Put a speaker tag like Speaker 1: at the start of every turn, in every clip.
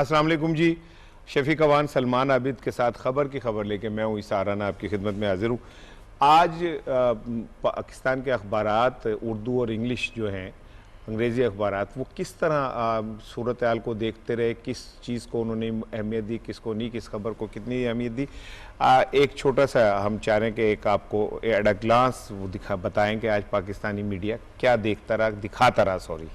Speaker 1: अस्सलाम वालेकुम जी। शफीक अवान सलमान आबिद के साथ खबर की खबर लेके मैं हूँ ईसा राना आपकी खिदमत में हाजिर हूँ। आज पाकिस्तान के अखबारात उर्दू और इंग्लिश जो हैं अंग्रेज़ी अखबारात वो किस तरह सूरत हाल को देखते रहे, किस चीज़ को उन्होंने अहमियत दी, किसको नहीं, किस खबर को कितनी अहमियत दी। एक छोटा सा हम चाह रहे हैं कि एक आपको एट अ ग्लांस वो बताएं कि आज पाकिस्तानी मीडिया क्या दिखाता रहा सॉरी।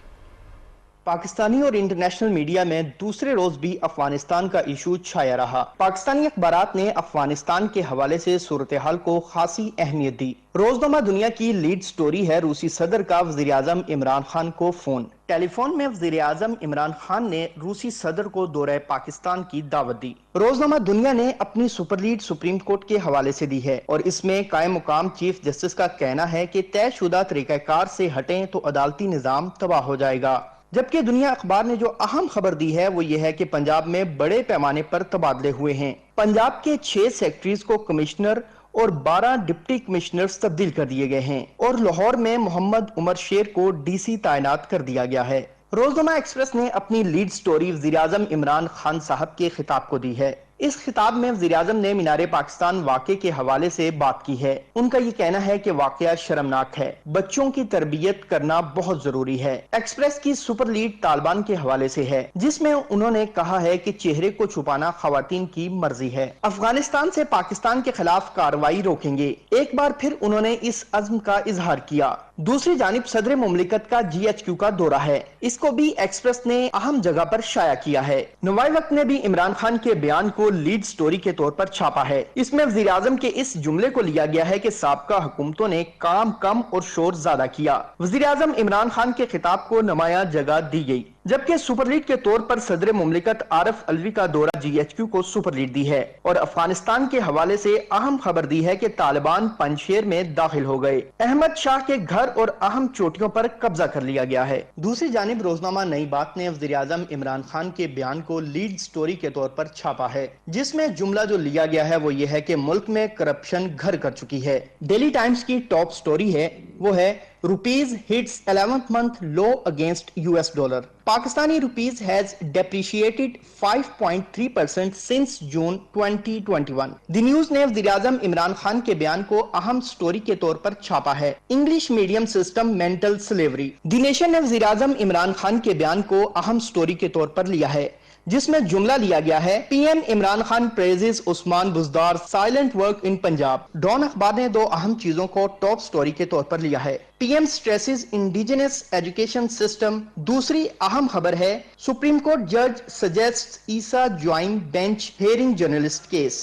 Speaker 2: पाकिस्तानी और इंटरनेशनल मीडिया में दूसरे रोज भी अफगानिस्तान का इशू छाया रहा। पाकिस्तानी अखबारात ने अफगानिस्तान के हवाले से सूरत हाल को खासी अहमियत दी। रोजनामा दुनिया की लीड स्टोरी है रूसी सदर का वजीर आजम इमरान खान को फोन। टेलीफोन में वजीर आजम इमरान खान ने रूसी सदर को दौरे पाकिस्तान की दावत दी। रोजनामा दुनिया ने अपनी सुपर लीड सुप्रीम कोर्ट के हवाले से दी है और इसमें कायम मुकाम चीफ जस्टिस का कहना है कि तयशुदा तरीकाकार से हटें तो अदालती निजाम तबाह हो जाएगा। जबकि दुनिया अखबार ने जो अहम खबर दी है वो ये है कि पंजाब में बड़े पैमाने पर तबादले हुए हैं। पंजाब के 6 सेक्रेटरीज को कमिश्नर और 12 डिप्टी कमिश्नर्स तब्दील कर दिए गए हैं और लाहौर में मोहम्मद उमर शेर को डीसी तैनात कर दिया गया है। रोजनामा एक्सप्रेस ने अपनी लीड स्टोरी वजीर आजम इमरान खान साहब के खिताब को दी है। इस खिताब में वजीर आजम ने मीनारे पाकिस्तान वाक़े के हवाले से बात की है। उनका ये कहना है कि वाक़या शर्मनाक है, बच्चों की तरबियत करना बहुत जरूरी है। एक्सप्रेस की सुपर लीड तालिबान के हवाले से है जिसमें उन्होंने कहा है कि चेहरे को छुपाना खवातीन की मर्जी है, अफगानिस्तान से पाकिस्तान के खिलाफ कार्रवाई रोकेंगे। एक बार फिर उन्होंने इस अज़्म का इजहार किया। दूसरी जानिब सदर मुमलिकत का GHQ का दौरा है, इसको भी एक्सप्रेस ने अहम जगह पर शाया किया है। नवाई वक्त ने भी इमरान खान के बयान को लीड स्टोरी के तौर पर छापा है। इसमें वजीर आजम के इस जुमले को लिया गया है कि साबका हुकूमतों ने काम कम और शोर ज्यादा किया। वजीर आजम इमरान खान के खिताब को नुमाया जगह दी गई, जबकि सुपर लीड के तौर पर सदर मुमलिकत आरिफ अलवी का दौरा GHQ को सुपर लीड दी है और अफगानिस्तान के हवाले से अहम खबर दी है कि तालिबान पंजशेर में दाखिल हो गए, अहमद शाह के घर और अहम चोटियों पर कब्जा कर लिया गया है। दूसरी जानिब रोजनामा नई बात ने वजीर आजम इमरान खान के बयान को लीड स्टोरी के तौर पर छापा है जिसमें जुमला जो लिया गया है वो ये है कि मुल्क में करप्शन घर कर चुकी है। डेली टाइम्स की टॉप स्टोरी है वो है rupees hits 11th month low against US dollar. Pakistani rupees has depreciated 5.3% since June 2021. The News ने वज़ीर आज़म इमरान खान के बयान को अहम स्टोरी के तौर पर छापा है। English medium system mental slavery. The Nation ने वज़ीर आज़म इमरान खान के बयान को अहम स्टोरी के तौर पर लिया है जिसमें जुमला लिया गया है PM Imran Khan praises Usman Buzdar silent work in Punjab. Dawn अखबार ने दो अहम चीजों को टॉप स्टोरी के तौर पर लिया है। PM stresses indigenous education system. दूसरी अहम खबर है सुप्रीम कोर्ट जज सजेस्ट ईसा join bench hearing journalist case.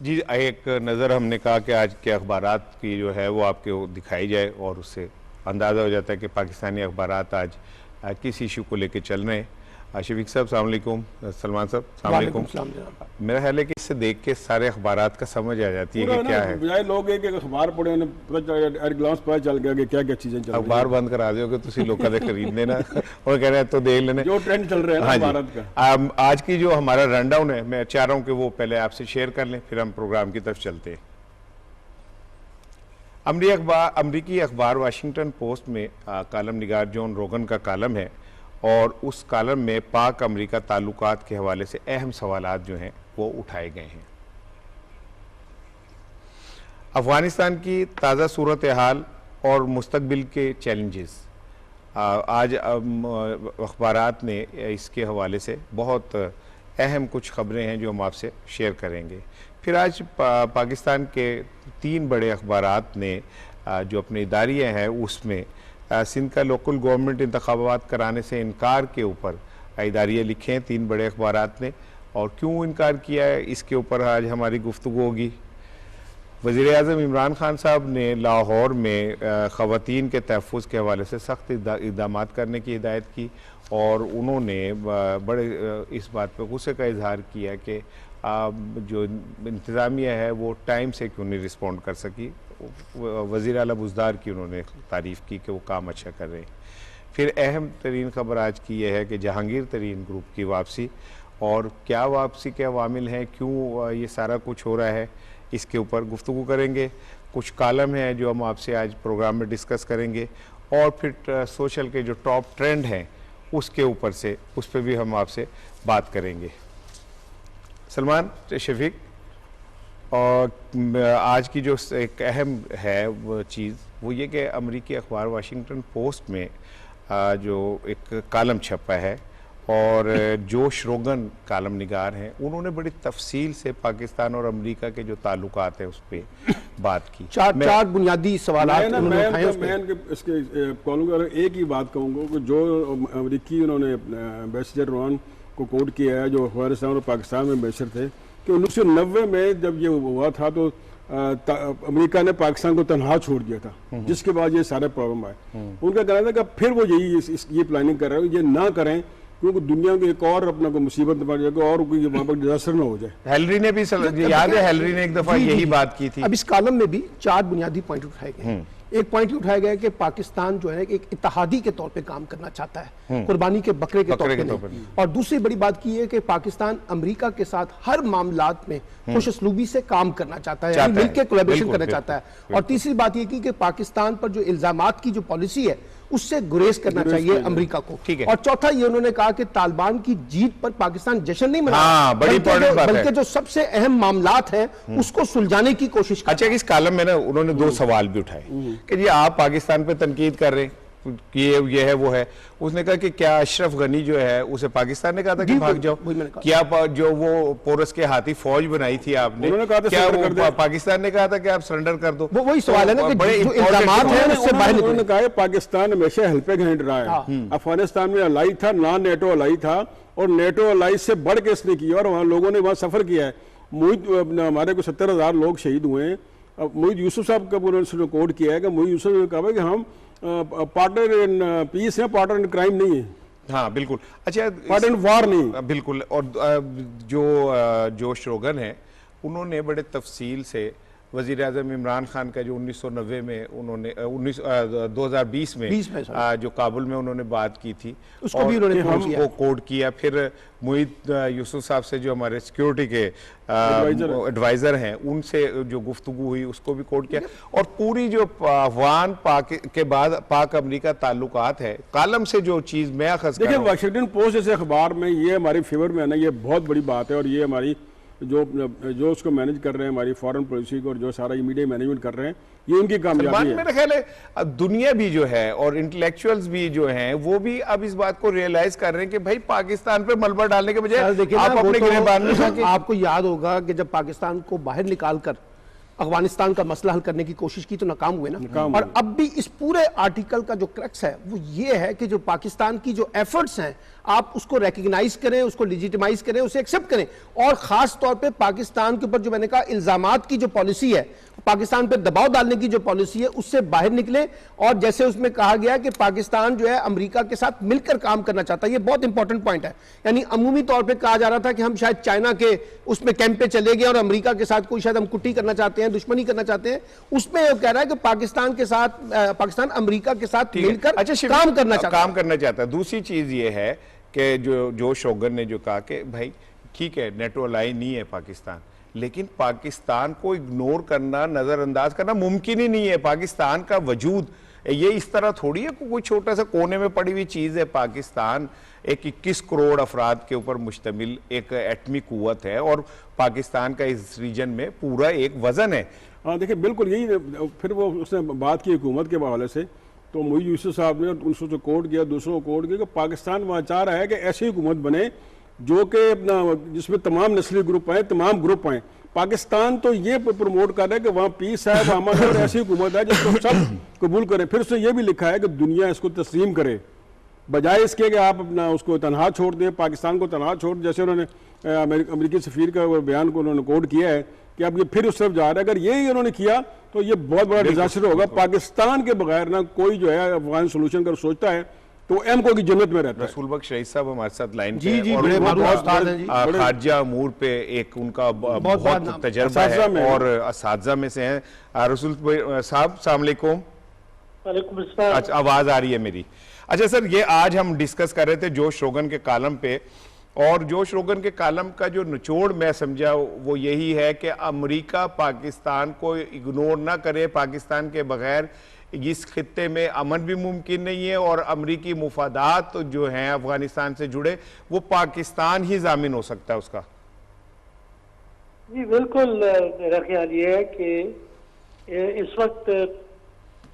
Speaker 1: जी एक नज़र हमने कहा कि आज के अखबारात की जो है वो आपको दिखाई जाए और उससे अंदाज़ा हो जाता है कि पाकिस्तानी अखबारात आज किस इशू को लेकर चल रहे हैं। शफीक साहब सलाम अलैकुम, सलमान साहब सलाम अलैकुम। मेरा ख्याल है कि इससे देख के सारे अखबारात का समझ आ जाती है कि क्या है।
Speaker 3: बजाय लोग एक अखबार पढ़े उन्हें पता ग्लास पता चल गया कि क्या क्या चीजें चल रही हैं।
Speaker 1: अखबार बंद करा दो कि तुम लोगों का खरीद लेना और कह रहे हैं तो देख लेने
Speaker 3: जो ट्रेंड चल रहा है भारत का।
Speaker 1: आज की जो हमारा रन डाउन है मैं चाह रहा हूँ कि वो पहले आपसे शेयर कर लें, फिर हम प्रोग्राम की तरफ चलते हैं। अमरीकी अखबार वाशिंगटन पोस्ट में कालम निगार जॉन रोगन का कालम है और उस कालम में पाक अमरीका ताल्लुकात के हवाले से अहम सवालात जो हैं वो उठाए गए हैं। अफगानिस्तान की ताज़ा सूरत हाल और मुस्तकबिल के चैलेंजेस आज अखबारात ने इसके हवाले से बहुत अहम कुछ खबरें हैं जो हम आपसे शेयर करेंगे। फिर आज पाकिस्तान के 3 बड़े अखबारात ने जो अपनी इदारियाँ हैं उसमें सिंध का लोकल गवर्नमेंट इंतखाबात कराने से इनकार के ऊपर इदारियाँ लिखे हैं 3 बड़े अखबारात ने, और क्यों इनकार किया है इसके ऊपर आज हमारी गुफ्तगू होगी। वज़ीर आज़म इमरान खान साहब ने लाहौर में ख़वातीन के तहफ़्फ़ुज़ के हवाले से सख्त इक़दाम करने की हिदायत की और उन्होंने बड़े इस बात पर गुस्से का इजहार किया कि जो इंतज़ामिया है वो टाइम से क्यों नहीं रिस्पॉन्ड कर सकी। वज़ीर आला बुज़दार की उन्होंने तारीफ़ की कि वो काम अच्छा कर रहे हैं। फिर अहम तरीन ख़बर आज की यह है कि जहांगीर तरीन ग्रुप की वापसी, और क्या वापसी के अवामिल हैं, क्यों ये सारा कुछ हो रहा है, इसके ऊपर गुफ्तगू करेंगे। कुछ कालम हैं जो हम आपसे आज प्रोग्राम में डिस्कस करेंगे और फिर सोशल के जो टॉप ट्रेंड हैं उसके ऊपर से उस पर भी हम आपसे बात करेंगे। सलमान शफीक, और आज की जो एक अहम है वो चीज़ वो ये कि अमरीकी अखबार वाशिंगटन पोस्ट में जो एक कालम छपा है और जोश रोगन कालम निगार हैं, उन्होंने बड़ी तफसील से पाकिस्तान और अमेरिका के जो ताल्लुकात हैं उस पर बात की।
Speaker 4: चार बुनियादी सवाल
Speaker 3: मैं इसके कहूँगा, एक ही बात कहूँगा कि जो अमरीकी उन्होंने एम्बेसडर रोहन को कोट किया है, जो अफगानिस्तान और पाकिस्तान में एम्बेसडर थे, कि 1990 में जब ये हुआ था तो अमेरिका ने पाकिस्तान को तनहा छोड़ दिया था, जिसके बाद ये सारे प्रॉब्लम आए। उनका कहना था कि फिर वो ये प्लानिंग कर रहे हैं, ये ना करें क्योंकि दुनिया को एक और अपना को मुसीबत पड़ जाएगा और कोई वहाँ पर डिजास्टर ना हो जाए।
Speaker 1: हेलरी ने भी याद है, हेलरी ने एक दफा यही बात की थी।
Speaker 4: अब इस कॉलम में भी 4 बुनियादी पॉइंट उठाए गए। एक पॉइंट उठाया गया कि पाकिस्तान जो है एक इत्तेहादी के तौर पे काम करना चाहता है, कुर्बानी के बकरे के तौर पे नहीं। और दूसरी बड़ी बात की है कि पाकिस्तान अमेरिका के साथ हर मामलात में खुशअस्लूबी से काम करना चाहता है, मिलकर कोलैबोरेशन करना चाहता है। और तीसरी बात ये की कि पाकिस्तान पर जो इल्जामात की जो पॉलिसी है उससे गुरेज करना चाहिए अमेरिका को। और चौथा ये उन्होंने कहा कि तालिबान की जीत पर पाकिस्तान जश्न नहीं मना, बल्कि जो सबसे अहम मामलात हैं उसको सुलझाने की कोशिश।
Speaker 1: अच्छा, इस कॉलम में ना उन्होंने 2 सवाल भी उठाए कि जी आप पाकिस्तान पे तनकीद कर रहे हैं कि ये है वो है। उसने कहा कि क्या अशरफ गनी जो है उसे पाकिस्तान ने कहा था कि भाग जाओ, क्या जो वो पोरस के हाथी फौज बनाई थी आपने, क्या वो पाकिस्तान ने कहा था कि आप सरेंडर कर दो?
Speaker 4: वही सवाल है ना कि जो इल्जामात हैं उससे बाहर
Speaker 3: उन्होंने कहा पाकिस्तान हमेशा हेल्पिंग हैंड रहा है। अफगानिस्तान में अलाई था, ना नेटो अलाई था, और नेटो अलाई से बढ़ के इसने किया और वहाँ लोगों ने वहाँ सफर किया है। हमारे को 70,000 लोग शहीद हुए हैं। मोहित यूसुफ साहब का उन्होंने कोड किया है कि मोहित यूसुफ ने कहा कि हम पार्टनर इन पीस है, पार्टनर इन क्राइम नहीं है।
Speaker 1: हाँ बिल्कुल। अच्छा,
Speaker 3: पार्टनर इन वार नहीं।
Speaker 1: बिल्कुल। और जो जोश रोगन है उन्होंने बड़े तफसील से वज़ीर आज़म इमरान खान का जो 1990 में उन्होंने 2020 में जो काबुल में उन्होंने बात की थी
Speaker 4: उसको भी उन्होंने
Speaker 1: हमको कोड किया। फिर मोहित यूसुफ साहब से जो हमारे सिक्योरिटी के एडवाइजर हैं उनसे जो गुफ्तगू हुई उसको भी कोड किया। और पूरी जो अफगान पाक के बाद पाक अमेरिका ताल्लुकात है, कॉलम से जो चीज़ मैं अखज़
Speaker 3: देखिए, वाशिंगटन पोस्ट जैसे अखबार में ये हमारे फेवर में है ना, ये बहुत बड़ी बात है। और ये हमारी जो उसको मैनेज कर रहे हैं, हमारी फॉरेन पॉलिसी को, और जो सारा ये मीडिया मैनेजमेंट कर रहे हैं, ये उनकी कामयाबी है।
Speaker 1: मेरा ख्याल है दुनिया भी जो है और इंटेलेक्चुअल्स भी जो हैं वो भी अब इस बात को रियलाइज कर रहे हैं कि भाई पाकिस्तान पे मलबा डालने के बजाय आप अपने गिरबान में।
Speaker 4: आपको याद होगा कि जब पाकिस्तान को बाहर निकाल कर अफगानिस्तान का मसला हल करने की कोशिश की तो नाकाम हुए ना। और अब भी इस पूरे आर्टिकल का जो क्रक्स है वो ये है कि जो पाकिस्तान की जो एफर्ट्स हैं आप उसको रिकग्नाइज करें, उसको लेजिटिमाइज करें, उसे एक्सेप्ट करें। और खास तौर पे पाकिस्तान के ऊपर जो मैंने कहा इल्जामात की जो पॉलिसी है, पाकिस्तान पे दबाव डालने की जो पॉलिसी है, उससे बाहर निकले। और जैसे उसमें कहा गया कि पाकिस्तान जो है अमेरिका के साथ मिलकर काम करना चाहता है, ये बहुत इंपॉर्टेंट पॉइंट है। यानी अमूमी तौर पे कहा जा रहा था कि हम शायद चाइना के उसमें कैंप पे चले गए और अमेरिका के साथ कोई शायद हम कुट्टी करना चाहते हैं, दुश्मनी करना चाहते हैं। उसमें यह कह रहा है कि पाकिस्तान के साथ पाकिस्तान अमेरिका के साथ मिलकर काम करना चाहता है।
Speaker 1: दूसरी चीज ये है कि जो शोगन ने जो कहा कि भाई ठीक है नेटो अलाई नहीं है पाकिस्तान, लेकिन पाकिस्तान को इग्नोर करना, नजरअंदाज करना मुमकिन ही नहीं है। पाकिस्तान का वजूद ये इस तरह थोड़ी है कोई छोटा सा कोने में पड़ी हुई चीज है। पाकिस्तान एक 21 करोड़ अफराद के ऊपर मुश्तमिल एक एटमी कुव्वत है और पाकिस्तान का इस रीजन में पूरा एक वजन है।
Speaker 3: हाँ देखिए, बिल्कुल यही। फिर वो उसने बात की हुकूमत के हवाले से, तो मोहित यूसुफ साहब ने उनको जो कोड किया, दूसरों को कोड किया कि पाकिस्तान वहाँ चाह रहा है कि ऐसी हुकूमत बने जो कि अपना जिसमें तमाम नस्ली ग्रुप आए, तमाम ग्रुप आए। पाकिस्तान तो ये प्रमोट कर रहा है कि वहाँ पीस है, वहाँ और ऐसी हुकूमत है जिसको सब कबूल करे। फिर उसने ये भी लिखा है कि दुनिया इसको तस्लीम करे, बजाय इसके कि आप अपना उसको तनहा छोड़ दें, पाकिस्तान को तनहा छोड़। जैसे उन्होंने अमेरिकी सफीर का बयान को उन्होंने कोड किया है कि अब ये फिर उस तरफ जा रहा है। अगर यही उन्होंने किया तो ये बहुत बड़ा डिजास्टर होगा। पाकिस्तान के बगैर ना कोई जो है अफगान सोल्यूशन कर सोचता है तो एमको की जन्नत में रहता है।
Speaker 1: रसूल बख्श रईस साहब हमारे साथ लाइन
Speaker 4: जी जी, बड़े
Speaker 1: खारजा अमूर पे एक उनका बहुत तजर्बा है और असातिज़ा में से हैं। रसूल साहब अस्सलाम वालेकुम। अच्छा, आवाज आ रही है मेरी? अच्छा सर, ये आज हम डिस्कस कर रहे थे जोश रोगन के कॉलम पे, और जोश रोगन के कॉलम का जो निचोड़ मैं समझा वो यही है कि अमेरिका पाकिस्तान को इग्नोर ना करे, पाकिस्तान के बगैर इस खित्ते में अमन भी मुमकिन नहीं है और अमरीकी मुफादात जो हैं अफगानिस्तान से जुड़े वो पाकिस्तान ही जामिन हो सकता है उसका।
Speaker 5: जी बिल्कुल, मेरा ख्याल ये है कि इस वक्त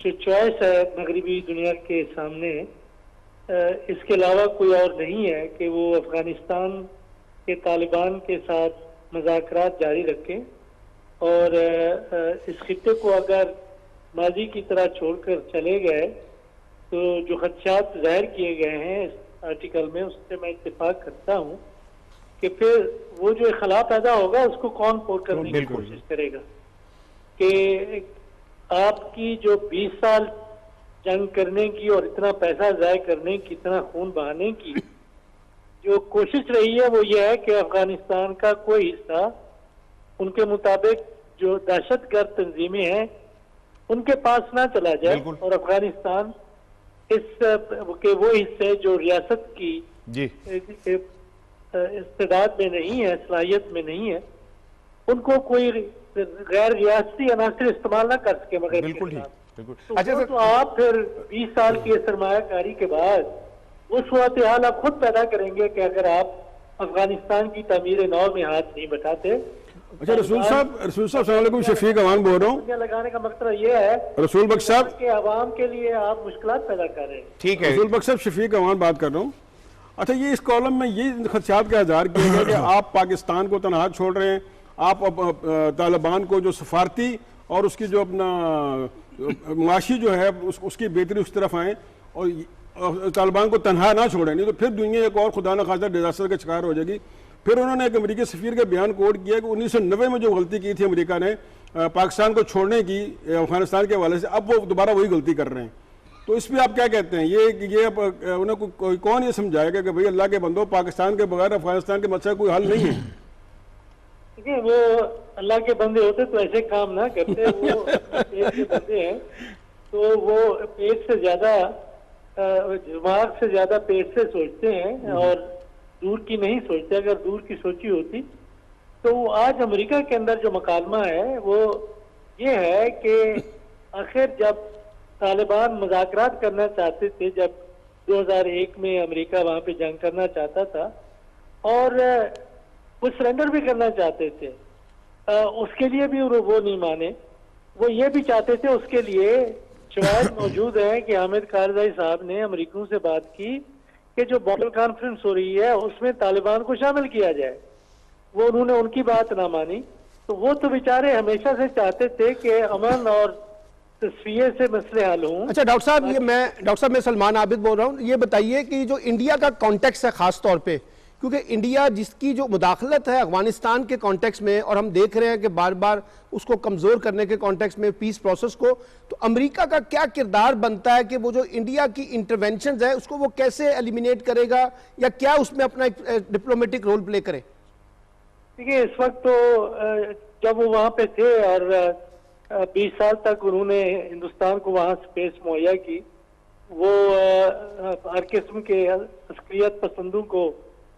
Speaker 5: जो चॉइस है मगरबी दुनिया के सामने, इसके अलावा कोई और नहीं है कि वो अफगानिस्तान के तालिबान के साथ मुज़ाकरात जारी रखें और इस खित्ते को अगर माजी की तरह छोड़कर चले गए तो जो खदशात जाहिर किए गए हैं इस आर्टिकल में, उससे मैं इत्तेफाक करता हूँ कि फिर वो जो खला पैदा होगा उसको कौन पूरा करने की कोशिश करेगा। कि आपकी जो 20 साल जंग करने की और इतना पैसा ज़ाय करने की, इतना खून बहाने की जो कोशिश रही है, वो ये है कि अफगानिस्तान का कोई हिस्सा उनके मुताबिक जो दहशतगर्द तंजीमें हैं उनके पास ना चला जाए और अफगानिस्तान के वो हिस्से जो रियासत की
Speaker 1: जी
Speaker 5: इस्तेदाद में नहीं है, सलाहियत में नहीं है, उनको कोई गैर रियासती अनासर इस्तेमाल ना कर सके। मगर
Speaker 1: बिल्कुल ठीक, बिल्कुल।
Speaker 5: तो,
Speaker 1: अच्छा
Speaker 5: तो आप फिर 20 साल की सरमायाकारी के बाद वो सूरत हाल आप खुद पैदा करेंगे कि अगर आप अफगानिस्तान की तमीर नौ में हाथ नहीं बटाते।
Speaker 3: अच्छा रसूल साहब, अस्सलाम वालेकुम, शफीक अमान बोल रहा हूँ।
Speaker 5: लगाने का मकसद ये है
Speaker 3: रसूल बख्श साहब
Speaker 5: कि अवाम के लिए आप मुश्किलात पैदा कर रहे हैं।
Speaker 1: ठीक है
Speaker 3: रसूल बख्श साहब, शफीक अमान बात कर रहा हूँ। अच्छा, ये इस कॉलम में ये खदशात का इज़हार किया गया कि आप पाकिस्तान को तनहा छोड़ रहे हैं, आप तालिबान को जो सफारती और उसकी जो अपना माशी जो है उसकी बेहतरी उस तरफ आए और तालिबान को तनहा ना छोड़ें, नहीं तो फिर दुनिया एक और खुदा न खास्ता डिजास्टर का शिकार हो जाएगी। फिर उन्होंने एक अमेरिकी सफीर के बयान कोट किया कि 1990 में जो गलती की थी अमेरिका ने पाकिस्तान को छोड़ने की अफगानिस्तान के हवाले से, अब वो दोबारा वही गलती कर रहे हैं। तो इस पर आप क्या कहते हैं? ये उन्हें कौन ये समझाएगा कि भाई अल्लाह के बंदो, पाकिस्तान के बगैर अफगानिस्तान के मसले कोई हल नहीं है?
Speaker 5: देखिए, वो अल्लाह के बंदे होते तो ऐसे काम ना करते। वो पेट के बंदे हैं तो वो पेट से ज्यादा, दिमाग से ज्यादा पेट से सोचते हैं और दूर की नहीं सोचते। अगर दूर की सोची होती तो आज अमेरिका के अंदर जो मकालमा है वो ये है कि आखिर जब तालिबान मुज़ाकरात करना चाहते थे, जब 2001 में अमेरिका वहां पे जंग करना चाहता था और वो सरेंडर भी करना चाहते थे, उसके लिए भी वो नहीं माने। वो ये भी चाहते थे, उसके लिए शवाहिद मौजूद है कि हामिद कारज़ाई साहब ने अमेरिकियों से बात की कि जो बॉटल कॉन्फ्रेंस हो रही है उसमें तालिबान को शामिल किया जाए। वो उन्होंने उनकी बात ना मानी। तो वो तो बेचारे हमेशा से चाहते थे कि अमन और तस्वीर से मसले हल हों।
Speaker 4: अच्छा डॉक्टर साहब, मैं सलमान आबिद बोल रहा हूँ। ये बताइए कि जो इंडिया का कॉन्टेक्स्ट है खास तौर पे, क्योंकि इंडिया जिसकी जो मुदाखलत है अफगानिस्तान के कॉन्टेक्स्ट में, और हम देख रहे हैं कि बार बार उसको कमज़ोर करने के कॉन्टेक्स्ट में पीस प्रोसेस को, तो अमेरिका का क्या किरदार बनता है कि वो जो इंडिया की इंटरवेंशन है उसको वो कैसे एलिमिनेट करेगा या क्या उसमें अपना एक डिप्लोमेटिक रोल प्ले करे?
Speaker 5: देखिए, इस वक्त तो जब वो वहाँ पे थे और 20 साल तक उन्होंने हिंदुस्तान को वहाँ स्पेस मुहैया की, वो हर किस्म के अस्करियत पसंदों को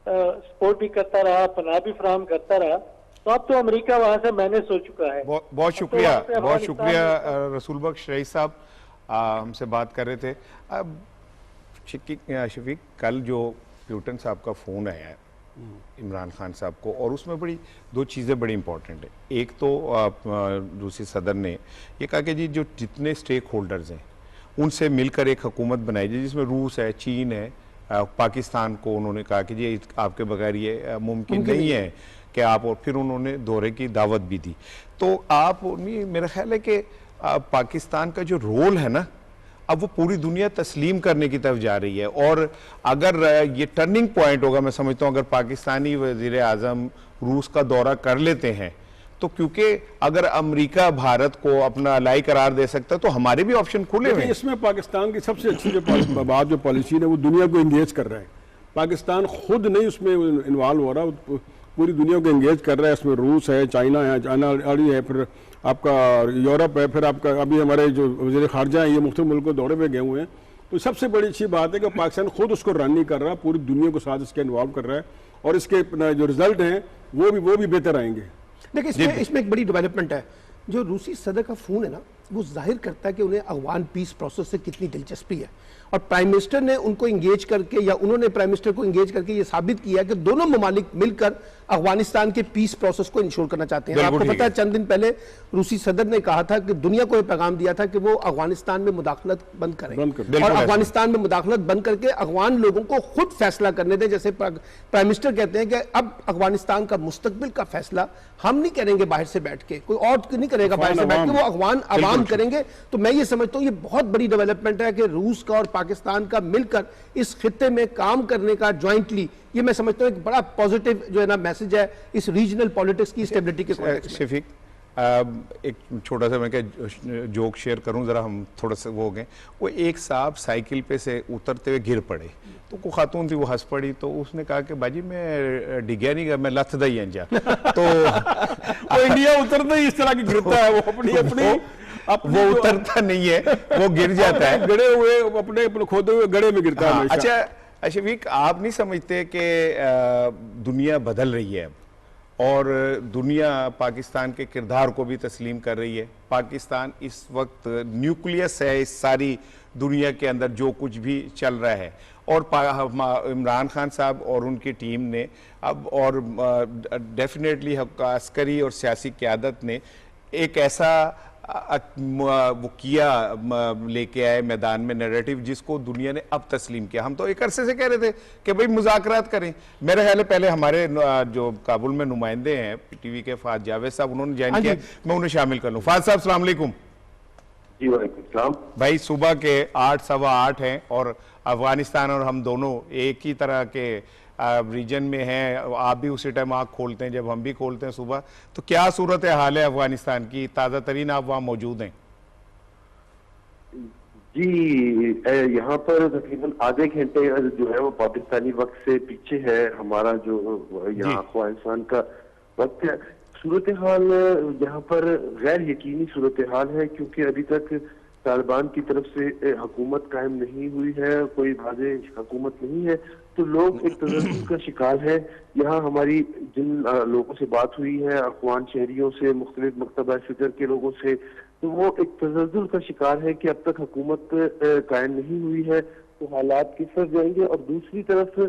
Speaker 5: सपोर्ट भी करता रहा, पनाह भी फराहम करता रहा। तो अब तो अमेरिका वहां से मैनेज हो चुका है।
Speaker 1: बहुत शुक्रिया, बहुत शुक्रिया रसूल बख्श रईस साहब, हमसे बात कर रहे थे। अब शफीक, कल जो प्यूटन साहब का फ़ोन आया है इमरान खान साहब को, और उसमें दो चीज़ें बड़ी इंपॉर्टेंट है। एक तो रूसी सदर ने ये कहा कि जी जो जितने स्टेक होल्डर्स हैं उनसे मिलकर एक हुकूमत बनाई जाए जिसमें रूस है, चीन है, पाकिस्तान को उन्होंने कहा कि जी आपके बगैर ये मुमकिन नहीं है कि आप, और फिर उन्होंने दौरे की दावत भी दी। तो आप, मेरा ख्याल है कि पाकिस्तान का जो रोल है ना, अब वो पूरी दुनिया तस्लीम करने की तरफ जा रही है। और अगर ये टर्निंग पॉइंट होगा, मैं समझता हूँ, अगर पाकिस्तानी वज़ीर आज़म रूस का दौरा कर लेते हैं तो, क्योंकि अगर अमेरिका भारत को अपना अलाई करार दे सकता है तो हमारे भी ऑप्शन खुले हुए हैं।
Speaker 3: इसमें पाकिस्तान की सबसे अच्छी जो बात जो पॉलिसी है वो दुनिया को इंगेज कर रहा है। पाकिस्तान खुद नहीं उसमें इन्वॉल्व हो रहा, पूरी दुनिया को इंगेज कर रहा है। इसमें रूस है, चाइना है, फिर आपका यूरोप है, फिर आपका अभी हमारे जो वज़ीर ख़ारजा हैं ये मुख्तलिफ मुल्कों दौरे पे गए हुए हैं। तो सबसे बड़ी अच्छी बात है कि पाकिस्तान खुद उसको रन नहीं कर रहा, पूरी दुनिया को साथ इसके इन्वॉल्व कर रहा है और इसके जो रिजल्ट हैं वो भी बेहतर आएंगे।
Speaker 4: देखिए, इसमें एक बड़ी डेवलपमेंट है। जो रूसी सदर का फ़ोन है ना, वो जाहिर करता है कि उन्हें अफगान पीस प्रोसेस से कितनी दिलचस्पी है। और प्राइम मिनिस्टर ने उनको इंगेज करके, या उन्होंने प्राइम मिनिस्टर को इंगेज करके ये साबित किया कि दोनों ममालिक मिलकर अफगानिस्तान के पीस प्रोसेस को इंश्योर करना चाहते हैं। आपको पता है चंद दिन पहले रूसी सदर ने कहा था कि दुनिया को यह पैगाम दिया था कि वो अफगानिस्तान में मुदाखलत बंद करें और अफगानिस्तान में मुदाखलत बंद करके अफगान लोगों को खुद फैसला करने दें। जैसे प्राइम मिनिस्टर कहते हैं कि अब अफगानिस्तान का मुस्तकबिल का फैसला हम नहीं करेंगे बाहर से बैठ के, कोई और नहीं करेगा बाहर से बैठ के, वो अफगान अवाम करेंगे। तो मैं ये समझता हूँ ये बहुत बड़ी डेवलपमेंट है कि रूस का और पाकिस्तान का मिलकर इस खित्ते में काम करने का ज्वाइंटली, ये मैं समझता हूँ एक बड़ा पॉजिटिव जो है ना मैसेज है इस रीजनल पॉलिटिक्स की स्टेबिलिटी के कॉन्टेक्स्ट में।
Speaker 1: शफीक, एक छोटा सा मैं क्या जोक शेयर करूं, जरा हम थोड़ा सा वो हो गए। वो एक साहब साइकिल पे से उतरते हुए गिर पड़े, तो को खातून थी वो हंस पड़ी, तो उसने कहा कि बाजी मैं डिग्या नहीं गया, मैं लथ दा ही जा। तो
Speaker 3: वो इंडिया उतरते ही इस तरह की गिरता है, वो अपनी
Speaker 1: वो उतरता नहीं है, वो गिर जाता है,
Speaker 3: गड़े हुए अपने खोदे हुए गड़े में गिरता है।
Speaker 1: अच्छा शफीक, आप नहीं समझते कि दुनिया बदल रही है और दुनिया पाकिस्तान के किरदार को भी तस्लीम कर रही है? पाकिस्तान इस वक्त न्यूक्लियस है इस सारी दुनिया के अंदर जो कुछ भी चल रहा है, और इमरान खान साहब और उनकी टीम ने अब और डेफिनेटली अस्करी और सियासी क़यादत ने एक ऐसा वो किया, लेके आए मैदान में नैरेटिव जिसको दुनिया ने अब तस्लीम किया। हम तो एक अरसे से कह रहे थे कि भाई मुज़ाकरात करें। मेरे ख्याल है पहले हमारे जो काबुल में नुमाइंदे हैं पीटीवी के फाज जावेद साहब, उन्होंने ज्वाइन किया, मैं उन्हें शामिल कर लूँ। फाज साहब अस्सलाम वालेकुम।
Speaker 6: जी वालेकुम सलाम
Speaker 1: भाई, सुबह के 8 सवा 8 हैं और अफगानिस्तान और हम दोनों एक ही तरह के रीजन में हैं। आप भी उसी टाइम आँख खोलते हैं जब हम भी खोलते हैं सुबह। तो क्या सूरत हाल है अफगानिस्तान की? ताज़ा तरीन आप वहाँ मौजूद हैं?
Speaker 6: जी, यहाँ पर तकरीबन आधे घंटे जो है वो पाकिस्तानी वक्त से पीछे है हमारा जो यहाँ अफगानिस्तान का वक्त है। सूरत हाल यहाँ पर गैर यकीनी सूरत हाल है, क्योंकि अभी तक तालिबान की तरफ से हुकूमत कायम नहीं हुई है, कोई वाज़ेह हुकूमत नहीं है, तो लोग एक तजर्जुल का शिकार है। यहाँ हमारी जिन लोगों से बात हुई है, अफगान शहरियों से, मुख्तलिफ मकतबा फिक्र के लोगों से, तो वो एक तजर्जुल का शिकार है कि अब तक हुकूमत कायम नहीं हुई है, तो हालात किस तरह जाएंगे। और दूसरी तरफ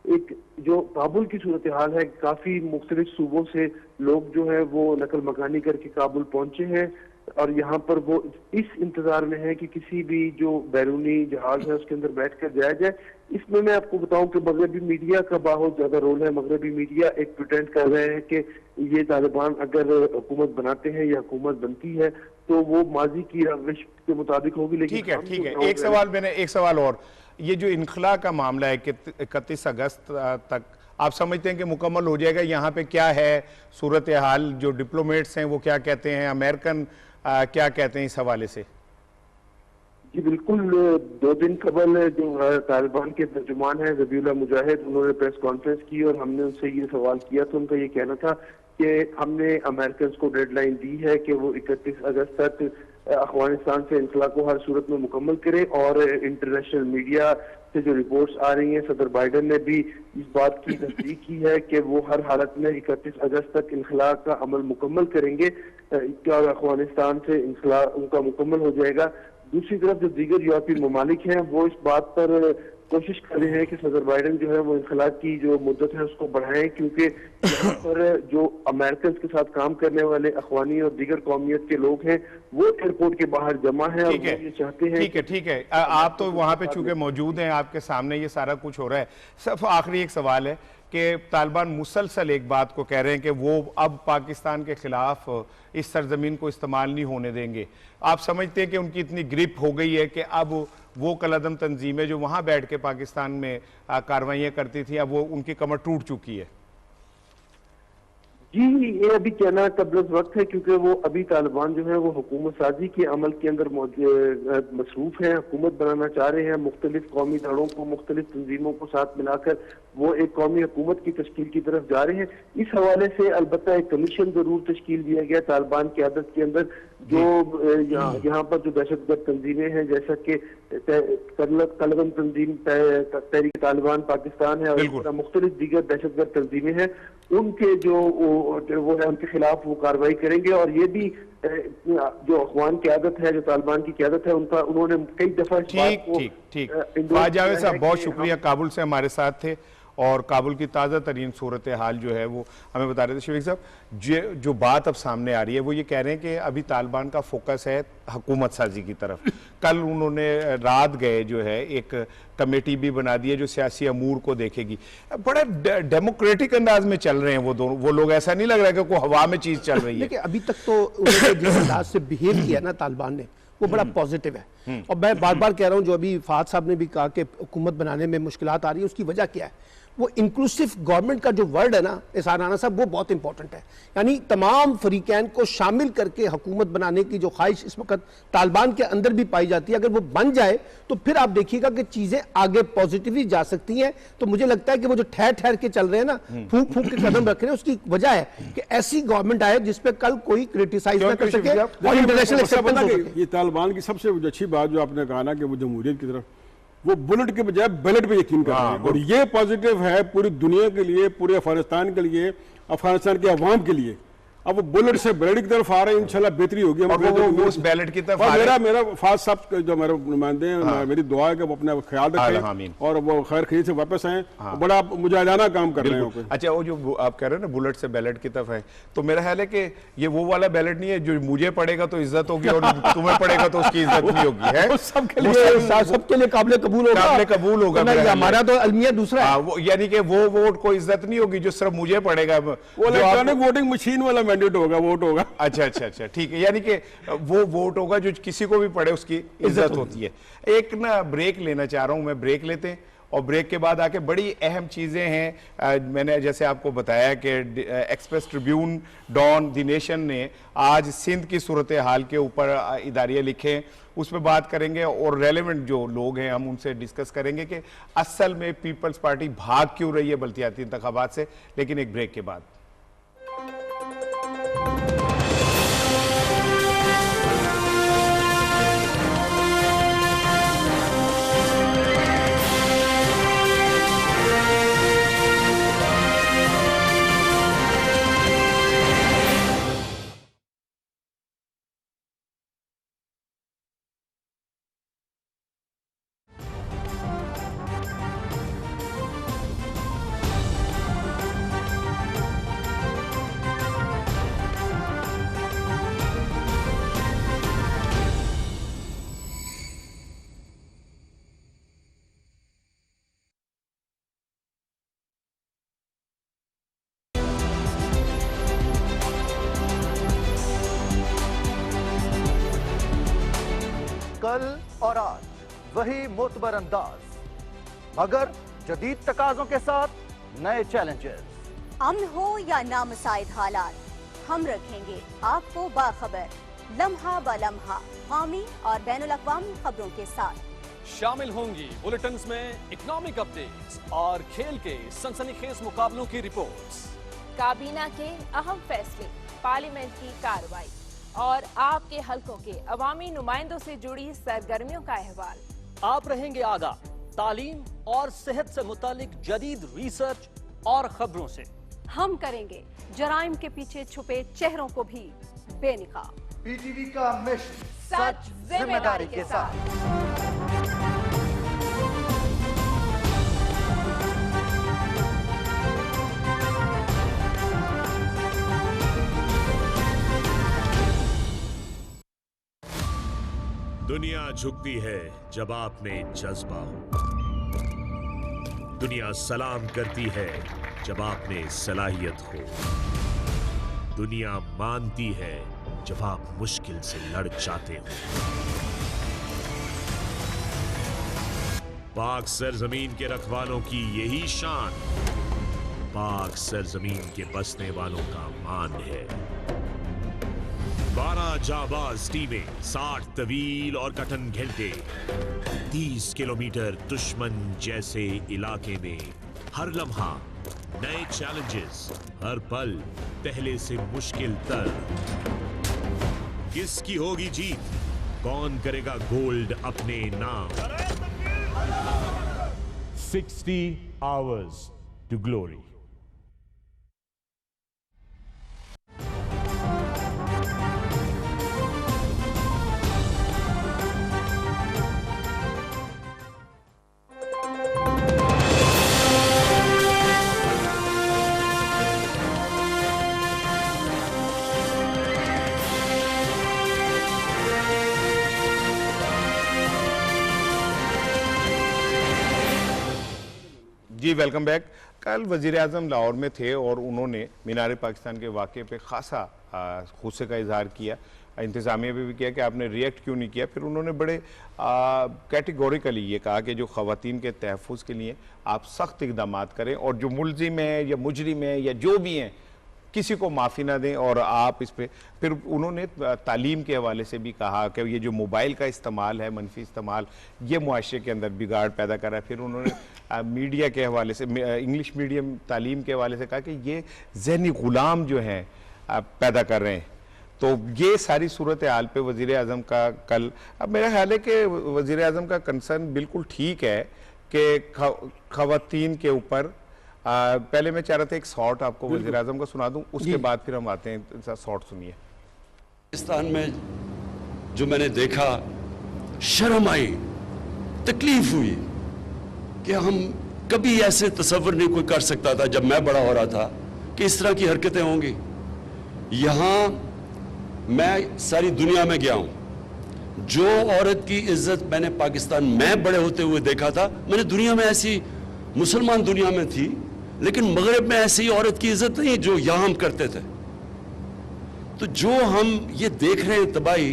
Speaker 6: एक जो काबुल की सूरत हाल है, काफी मुख्तलिफ सूबों से लोग जो है वो नकल मकानी करके काबुल पहुंचे हैं, और यहाँ पर वो इस इंतजार में है कि किसी भी जो बैरूनी जहाज है उसके अंदर बैठकर जाया जाए। इसमें मैं आपको बताऊं कि मगरबी मीडिया का बहुत ज्यादा रोल है। मगरबी मीडिया एक प्रिटेंड कर रहे हैं कि ये तालिबान अगर हुकूमत बनाते हैं या हुकूमत बनती है तो वो माजी की रविश के मुताबिक होगी। लेकिन
Speaker 1: ठीक है, एक सवाल और, ये जो इनखला का मामला है कि 31 अगस्त तक आप समझते हैं कि मुकम्मल हो जाएगा? यहाँ पे क्या है सूरत हाल? जो डिप्लोमेट्स हैं वो क्या कहते हैं, अमेरिकन क्या कहते हैं इस हवाले से?
Speaker 6: जी बिल्कुल, 2 दिन कबल जो तालिबान के तर्जुमान है ज़बीहुल्लाह मुजाहिद, उन्होंने प्रेस कॉन्फ्रेंस की और हमने उनसे ये सवाल किया, तो उनका ये कहना था कि हमने अमेरिकन को डेडलाइन दी है कि वो 31 अगस्त तक अफगानिस्तान से इनखला को हर सूरत में मुकम्मल करे। और इंटरनेशनल मीडिया से जो रिपोर्ट्स आ रही हैं, सदर बाइडन ने भी इस बात की तस्दीक की है कि वो हर हालत में 31 अगस्त तक इनखला का अमल मुकम्मल करेंगे और अफगानिस्तान से इनखला उनका मुकम्मल हो जाएगा। दूसरी तरफ जो दीगर यूरोपीय ममालिक हैं वो इस बात पर कोशिश कर रहे हैं कि सदर बाइडन जो है वो इनखला की जो मुद्दत है उसको बढ़ाएं, क्योंकि यहाँ पर जो अमेरिकन के साथ काम करने वाले अफगानी और दीगर कौमियत के लोग हैं वो एयरपोर्ट के बाहर जमा है और वो ये चाहते हैं।
Speaker 1: ठीक है, आप तो वहाँ पे चूंकि मौजूद हैं, आपके सामने ये सारा कुछ हो रहा है। सिर्फ आखिरी एक सवाल है कि तालिबान मुसलसल एक बात को कह रहे हैं कि वो अब पाकिस्तान के खिलाफ इस सरजमीन को इस्तेमाल नहीं होने देंगे। आप समझते हैं कि उनकी इतनी ग्रिप हो गई है कि अब वो कलअदम तंजीमें जो वहाँ बैठ के पाकिस्तान में कार्रवाइयाँ करती थी, अब वो उनकी कमर टूट चुकी है?
Speaker 6: जी, ये अभी कहना कबल वक्त है, क्योंकि वो अभी तालिबान जो है वो हुकूमत साजी के अमल के अंदर मसरूफ है, हुकूमत बनाना चाह रहे हैं। मुख्तलिफ कौमी धड़ों को, मुख्तलिफ तंजीमों को साथ मिलाकर वो एक कौमी हुकूमत की तश्कील की तरफ जा रहे हैं। इस हवाले से अलबत्ता एक कमीशन जरूर तश्कील दिया गया तालिबान की आदत के अंदर, जो यहाँ पर जो दहशतगर्द तंजीमें हैं जैसा कि कलगम तंजीम, तहरीक तालिबान पाकिस्तान है और मुख्तलिफ दीगर दहशतगर्द तंजीमें हैं, उनके वो है उनके खिलाफ वो कार्रवाई करेंगे। और ये भी जो अफगान क़यादत है, जो तालिबान की क़यादत है, उन्होंने कई दफा
Speaker 1: ठीक फ़ायद जावेद साहब बहुत शुक्रिया, काबुल से हमारे साथ थे और काबुल की ताज़ा तरीन सूरत हाल जो है वो हमें बता रहे थे। शफीक साहब, जो बात अब सामने आ रही है वो ये कह रहे हैं कि अभी तालिबान का फोकस है हुकूमत साजी की तरफ। कल उन्होंने रात गए जो है एक कमेटी भी बना दी है जो सियासी अमूर को देखेगी। बड़ा डेमोक्रेटिक अंदाज में चल रहे हैं वो लोग, ऐसा नहीं लग रहा है कि कोई हवा में चीज़ चल रही है।
Speaker 4: देखिए अभी तक तो उन्होंने जिस अंदाज से बिहेव किया ना तालिबान ने, वो बड़ा पॉजिटिव है। और मैं बार बार कह रहा हूं, जो अभी फाद साहब ने भी कहा कि हुकूमत बनाने में मुश्किलात आ रही है, उसकी वजह क्या है? वो इंक्लूसिव गवर्नमेंट का जो वर्ड है ना इरशाद राणा साहब, वो बहुत इंपॉर्टेंट है। यानी तमाम फरीकैन को शामिल करके हुकूमत बनाने की जो ख्वाहिश इस वक्त तालिबान के अंदर भी पाई जाती है, अगर वो बन जाए तो फिर आप देखिएगा कि चीजें आगे पॉजिटिवली जा सकती हैं। तो मुझे लगता है कि वो जो ठहर ठहर के चल रहे हैं ना, फूंक फूंक के कदम रख रहे हैं, उसकी वजह है कि ऐसी गवर्नमेंट आए जिसपे कल कोई क्रिटिसाइज ना कर सके और इंटरनेशनल एक्सेप्टेंस हो सके।
Speaker 3: ये तालिबान की सबसे अच्छी बात जो आपने कहा ना कि वो जमहूरियत की तरफ, वो बुलेट के बजाय बैलेट पे यकीन कर रहे हैं। और ये पॉजिटिव है पूरी दुनिया के लिए, पूरे अफगानिस्तान के लिए, अफगानिस्तान के अवाम के लिए। अब वो बुलेट से बैलेट की तरफ आ रहे हैं, इंशाल्लाह बेहतरी होगी।
Speaker 1: वो उस बैलेट की तरफ
Speaker 3: मेरा फाद साहब जो मेरे नुमाइंदे हैं, मेरी दुआ है कि वो अपना ख्याल रखें और वो खैर खरीद से वापस आए। बड़ा मुजाहिदाना काम कर रहे हैं।
Speaker 1: अच्छा, वो जो आप कह रहे हैं ना बुलेट से बैलेट की तरफ है, तो मेरा ख्याल है कि ये वो वाला बैलेट नहीं है जो मुझे पड़ेगा तो इज्जत होगी और तुम्हें पड़ेगा तो उसकी इज्जत नहीं होगी, है
Speaker 4: सबके लिए काबिल कबूल होगा। हमारा तो अलमिया दूसरा है,
Speaker 1: यानी कि वो वोट को इज्जत नहीं होगी जो सिर्फ मुझे पड़ेगा,
Speaker 3: वो इलेक्ट्रॉनिक वोटिंग मशीन वाला मैंडेट होगा, वोट होगा।
Speaker 1: अच्छा ठीक है, यानी कि वो वोट होगा जो किसी को भी पड़े उसकी इज्जत होती है। एक ना ब्रेक लेना चाह रहा हूं मैं, ब्रेक लेते हैं और ब्रेक के बाद आके बड़ी अहम चीजें हैं। मैंने जैसे आपको बताया कि एक्सप्रेस ट्रिब्यून, डॉन, द नेशन ने आज सिंध की सूरत हाल के ऊपर इदारिये लिखे, उस पर बात करेंगे और रेलेवेंट जो लोग हैं हम उनसे डिस्कस करेंगे कि असल में पीपल्स पार्टी भाग क्यों रही है बल्दियाती इंतखाबात से। लेकिन एक ब्रेक के बाद।
Speaker 7: कल और आज वही मोतबर अंदाज, मगर जदीद तकाजों के साथ नए चैलेंजेस।
Speaker 8: अमन हो या नामुसाइद हालात, हम रखेंगे आपको बाखबर, लम्हा ब लम्हा कौमी और बैनुल अक़वामी खबरों के साथ।
Speaker 9: शामिल होंगी बुलेटिन्स में इकोनॉमिक अपडेट्स और खेल के सनसनीखेज मुकाबलों की रिपोर्ट्स,
Speaker 10: काबीना के अहम फैसले, पार्लियामेंट की कार्रवाई और आपके हलकों के अवामी नुमाइंदों से जुड़ी सरगर्मियों का अहवाल।
Speaker 9: आप रहेंगे आगाह तालीम और सेहत से मुतालिक जदीद रिसर्च और खबरों से।
Speaker 8: हम करेंगे जराइम के पीछे छुपे चेहरों को भी बेनिकाब।
Speaker 7: पीटीवी का मिशन
Speaker 10: सच जिम्मेदारी के साथ।
Speaker 11: दुनिया झुकती है जब आप में जज्बा हो, दुनिया सलाम करती है जब आप में सलाहियत हो, दुनिया मानती है जब आप मुश्किल से लड़ जाते हो। पाक सरजमीन के रखवालों की यही शान, पाक सरजमीन के बसने वालों का मान है। 12 जाबाज टीमें, 60 तवील और कठिन घंटे, 30 किलोमीटर दुश्मन जैसे इलाके में, हर लम्हा नए चैलेंजेस, हर पल पहले से मुश्किल तर। किसकी होगी जीत? कौन करेगा गोल्ड अपने नाम?
Speaker 12: 60 hours to glory.
Speaker 1: जी वेलकम बैक। कल वज़ीर आज़म लाहौर में थे और उन्होंने मीनार पाकिस्तान के वाक़े पे खासा गुस्से का इजहार किया, इंतज़ामिया पे भी किया कि आपने रिएक्ट क्यों नहीं किया। फिर उन्होंने बड़े कैटेगोरिकली ये कहा कि जो ख़वातीन के तहफ़्फ़ुज़ के लिए आप सख्त इक़दाम करें और जो मुलज़िम है या मुजरिम है या जो भी हैं किसी को माफ़ी ना दें और आप इस पर। फिर उन्होंने तालीम के हवाले से भी कहा कि ये जो मोबाइल का इस्तेमाल है, मनफी इस्तेमाल, ये मुआशरे के अंदर बिगाड़ पैदा कर रहा है। फिर उन्होंने मीडिया के हवाले से, इंग्लिश मीडियम तालीम के हवाले से कहा कि ये ज़हनी ग़ुलाम जो हैं पैदा कर रहे हैं। तो ये सारी सूरत हाल पे वज़ीर आज़म का कल, अब मेरा ख्याल है कि वज़ीर आज़म का कंसर्न बिल्कुल ठीक है कि ख़वातीन के ऊपर पहले मैं चाह रहा था एक शॉर्ट आपको वज़ीर आज़म का सुना दूं, उसके बाद फिर हम आते हैं, शॉर्ट सुनिए।
Speaker 12: पाकिस्तान में जो मैंने देखा, शर्म आई, तकलीफ हुई कि हम कभी ऐसे तसव्वुर नहीं कोई कर सकता था जब मैं बड़ा हो रहा था कि इस तरह की हरकतें होंगी। यहाँ मैं सारी दुनिया में गया हूँ, जो औरत की इज्जत मैंने पाकिस्तान में बड़े होते हुए देखा था, मैंने दुनिया में ऐसी, मुसलमान दुनिया में थी लेकिन मगरब में ऐसी औरत की इज्जत नहीं जो यहां हम करते थे। तो जो हम ये देख रहे हैं तबाही,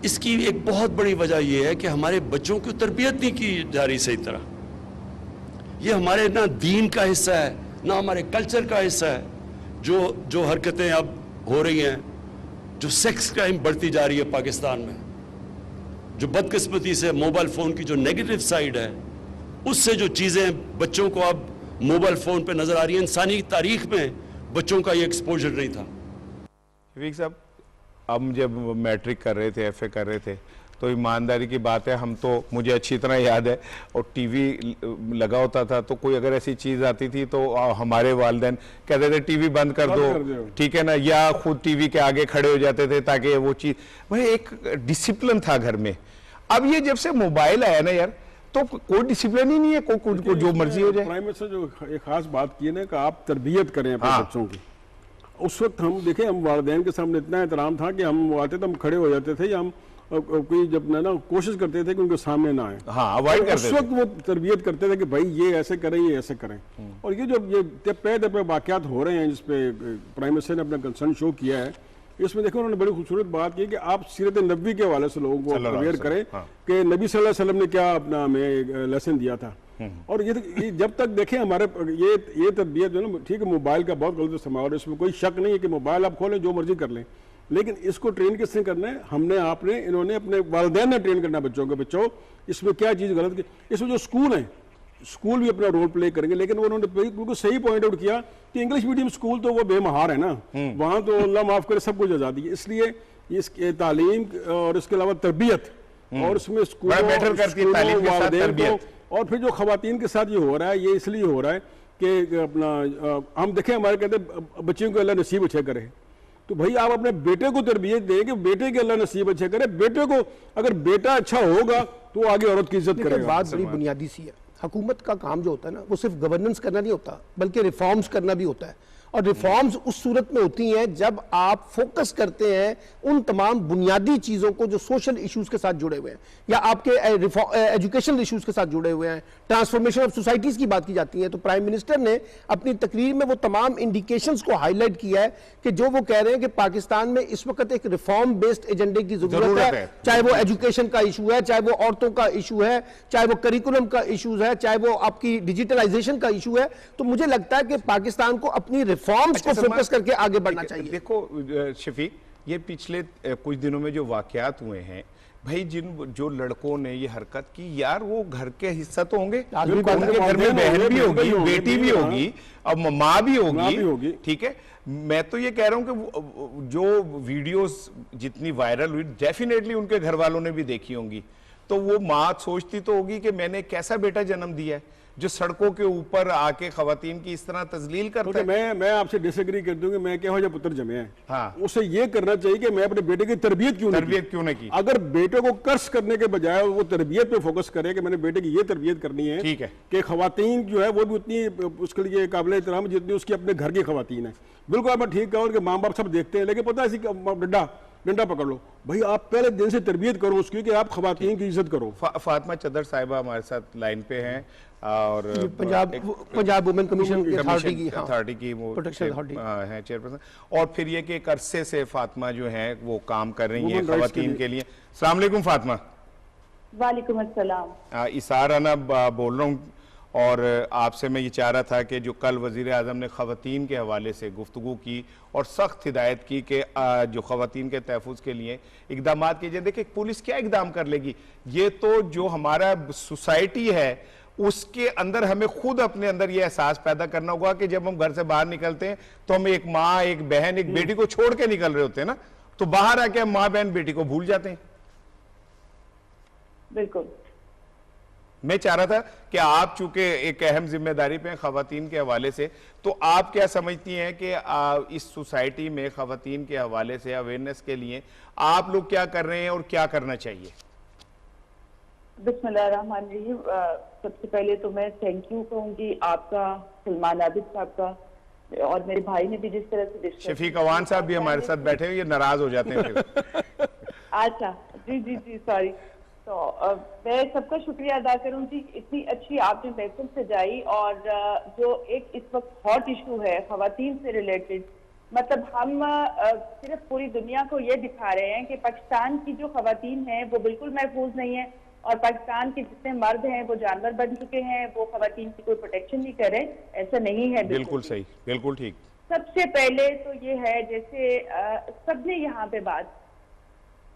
Speaker 12: इसकी एक बहुत बड़ी वजह यह है कि हमारे बच्चों की तरबियत नहीं की जा रही सही तरह। ये हमारे ना दीन का हिस्सा है ना हमारे कल्चर का हिस्सा है। जो हरकतें अब हो रही हैं, जो सेक्स क्राइम बढ़ती जा रही है पाकिस्तान में, जो बदकिस्मती से मोबाइल फोन की जो नेगेटिव साइड है, उससे जो चीजें बच्चों को अब मोबाइल फोन पे नजर आ रही है, इंसानी तारीख में बच्चों का ये एक्सपोजर नहीं था।
Speaker 1: शफीक साहब, हम जब मैट्रिक कर रहे थे, एफए कर रहे थे, तो ईमानदारी की बात है, हम तो, मुझे अच्छी तरह याद है, और टीवी लगा होता था तो कोई अगर ऐसी चीज आती थी तो हमारे वालिदैन कहते थे टीवी बंद कर दो, ठीक है ना, या खुद टीवी के आगे खड़े हो जाते थे ताकि वो चीज, भाई एक डिसिप्लिन था घर में। अब ये जब से मोबाइल आया ना यार, तो कोई डिसिप्लिन ही नहीं है, को जो मर्जी हो जाए।
Speaker 3: प्राइम मिनिस्टर जो एक खास बात की है ना कि आप तरबियत करें अपने बच्चों की। उस वक्त हम देखें, हम वालिदैन के सामने इतना एहतराम था कि हम आते थे, हम खड़े हो जाते थे, या हम कोई जब ना कोशिश करते थे कि उनके सामने ना आए,
Speaker 1: हाँ, अवॉइड करते थे।
Speaker 3: उस वक्त वो तरबियत करते थे कि भाई ये ऐसे करें, ये ऐसे करें। और ये जो पे वाक़यात हो रहे हैं जिसपे प्राइम मिनिस्टर ने अपना कंसर्न शो किया है, इसमें देखो उन्होंने बड़ी खूबसूरत बात की कि आप सीरत नबी के हवाले से लोगों को अवेयर करें कि नबी सल्लल्लाहु अलैहि वसल्लम ने क्या अपना हमें लेसन दिया था। और ये जब तक देखें हमारे ये तरबियत जो ना, ठीक है, मोबाइल का बहुत गलत इस्तेमाल है, इसमें कोई शक नहीं है कि मोबाइल आप खोलें जो मर्जी कर लें, लेकिन इसको ट्रेन किसने करना है? हमने, आपने, इन्होंने, अपने वालिदैन ने ट्रेन करना बच्चों को, बच्चों इसमें क्या चीज़ गलत की। इसमें जो स्कूल है, स्कूल भी अपना रोल प्ले करेंगे, लेकिन उन्होंने बिल्कुल सही पॉइंट आउट किया कि इंग्लिश मीडियम स्कूल तो वो बेमहार है ना, वहाँ तो अल्लाह माफ़ करे सब कुछ आज़ादी है। इसलिए इसके तालीम और इसके अलावा तरबियत, और इसमें स्कूल और फिर जो खवातीन के साथ ये हो रहा है, ये इसलिए हो रहा है कि अपना हम देखें, हमारे कहते हैं बच्चियों को अल्लाह नसीब अच्छे करे, तो भाई आप अपने बेटे को तरबियत दें कि बेटे के अल्लाह नसीब अच्छे करे। बेटे को, अगर बेटा अच्छा होगा तो आगे औरत की इज्जत करेगा।
Speaker 4: बात बड़ी बुनियादी सी है, हुकूमत का काम जो होता है ना, वो सिर्फ गवर्नेंस करना नहीं होता, बल्कि रिफॉर्म्स करना भी होता है। और रिफॉर्म्स उस सूरत में होती हैं जब आप फोकस करते हैं उन तमाम बुनियादी चीज़ों को जो सोशल इश्यूज के साथ जुड़े हुए हैं, या आपके एजुकेशनल इश्यूज के साथ जुड़े हुए हैं, ट्रांसफॉर्मेशन ऑफ सोसाइटीज़ की बात की जाती है। तो प्राइम मिनिस्टर ने अपनी तकरीर में वो तमाम इंडिकेशंस को हाईलाइट किया है कि जो वो कह रहे हैं कि पाकिस्तान में इस वक्त एक रिफॉर्म बेस्ड एजेंडे की जरूरत है, चाहे वो एजुकेशन का इशू है, चाहे वो औरतों का इशू है, चाहे वो करिकुलम का इशूज है, चाहे वो आपकी डिजिटलाइजेशन का इशू है। तो मुझे लगता है कि पाकिस्तान को अपनी रिफॉर्म्स को फोकस करके आगे बढ़ना चाहिए।
Speaker 1: देखो शफीक, ये पिछले कुछ दिनों में जो वाकयात हुए हैं भाई, जो लड़कों ने ये हरकत की, यार वो घर के हिस्सा तो होंगे, उनके घर में बहन भी होगी, बेटी भी होगी, अब माँ भी होगी, ठीक है। मैं तो ये कह रहा हूं कि जो वीडियोस जितनी वायरल हुई, डेफिनेटली उनके घर वालों ने भी देखी होंगी, तो वो माँ सोचती तो होगी कि मैंने कैसा बेटा जन्म दिया है जो सड़कों के ऊपर आके खवातीन की इस तरह तजलील करता है।
Speaker 3: मैं आपसे डिसएग्री कर दूं कि मैं क्या हो जब पुत्र जमे हैं, हाँ, उसे ये करना चाहिए कि मैं अपने बेटे की तरबियत क्यों नहीं की। अगर बेटे को कर्ज करने के बजाय वो तरबियत पे फोकस करे कि मैंने बेटे की ये तरबियत करनी है, ठीक है, कि खवातीन जो है वो भी उतनी उसके लिए काबिल एहतराम जितनी उसकी अपने घर की खवातीन है। बिल्कुल आपने ठीक कहा, उनके माँ बाप सब देखते हैं, लेकिन पता है डड्डा डंडा पकड़ लो। भाई आप पहले दिन से तरबियत करो उसकी कि आप खवातीन की इज्जत करो।
Speaker 1: फातिमा चदर साहिबा हमारे साथ लाइन पे हैं और
Speaker 4: पंजाब वुमेन कमीशन
Speaker 1: अथॉरिटी की वो
Speaker 4: प्रोटेक्शन
Speaker 1: है चेयरपर्सन, और फिर ये कि एक अरसे से फातिमा जो है वो काम कर रही हैं खवातीन के लिए। अस्सलाम वालेकुम फातिमा।
Speaker 13: वालेकुम अस्सलाम।
Speaker 1: इसार अना बोल रहा हूँ, और आपसे मैं ये चाह रहा था कि जो कल वज़ीर आज़म ने ख़वातीन के हवाले से गुफ्तगू की और सख्त हिदायत की कि जो ख़वातीन के तहफ़्फ़ुज़ के लिए इक़दाम कीजिए। देखिए पुलिस क्या इक़दाम कर लेगी, ये तो जो हमारा सोसाइटी है उसके अंदर हमें खुद अपने अंदर ये एहसास पैदा करना होगा कि जब हम घर से बाहर निकलते हैं तो हम एक माँ, एक बहन, एक बेटी को छोड़ के निकल रहे होते हैं ना, तो बाहर आके हम माँ बहन बेटी को भूल जाते हैं।
Speaker 13: बिल्कुल।
Speaker 1: मैं चाह रहा था कि आप चूंकि एक अहम जिम्मेदारी पे हैं खवातीन के हवाले से, तो आप क्या समझती हैं कि इस सोसाइटी में खवातीन के हवाले से अवेयरनेस के लिए आप लोग क्या कर रहे हैं और क्या करना चाहिए?
Speaker 13: बिस्मिल्लाहिर्रहमानिर्रहीम। सबसे पहले तो मैं थैंक यू कहूँगी आपका, सलमान आबिद साहब का, और मेरे भाई ने भी जिस तरह से
Speaker 1: शफीक अवान साहब भी हमारे साथ बैठे हुए, ये नाराज हो जाते हैं फिर।
Speaker 13: अच्छा जी जी जी सॉरी। तो मैं सबका शुक्रिया अदा करूंगी, इतनी अच्छी आपने महफिल सजाई, और जो एक इस वक्त हॉट इशू है खवातीन से रिलेटेड, मतलब हम सिर्फ पूरी दुनिया को ये दिखा रहे हैं कि पाकिस्तान की जो खवातीन हैं वो बिल्कुल महफूज नहीं है, और पाकिस्तान के जितने मर्द हैं वो जानवर बन चुके हैं, वो खवातीन की कोई प्रोटेक्शन नहीं कर रहे। ऐसा नहीं है।
Speaker 1: बिल्कुल सही, बिल्कुल ठीक।
Speaker 13: सबसे पहले तो ये है, जैसे सबने यहाँ पे बात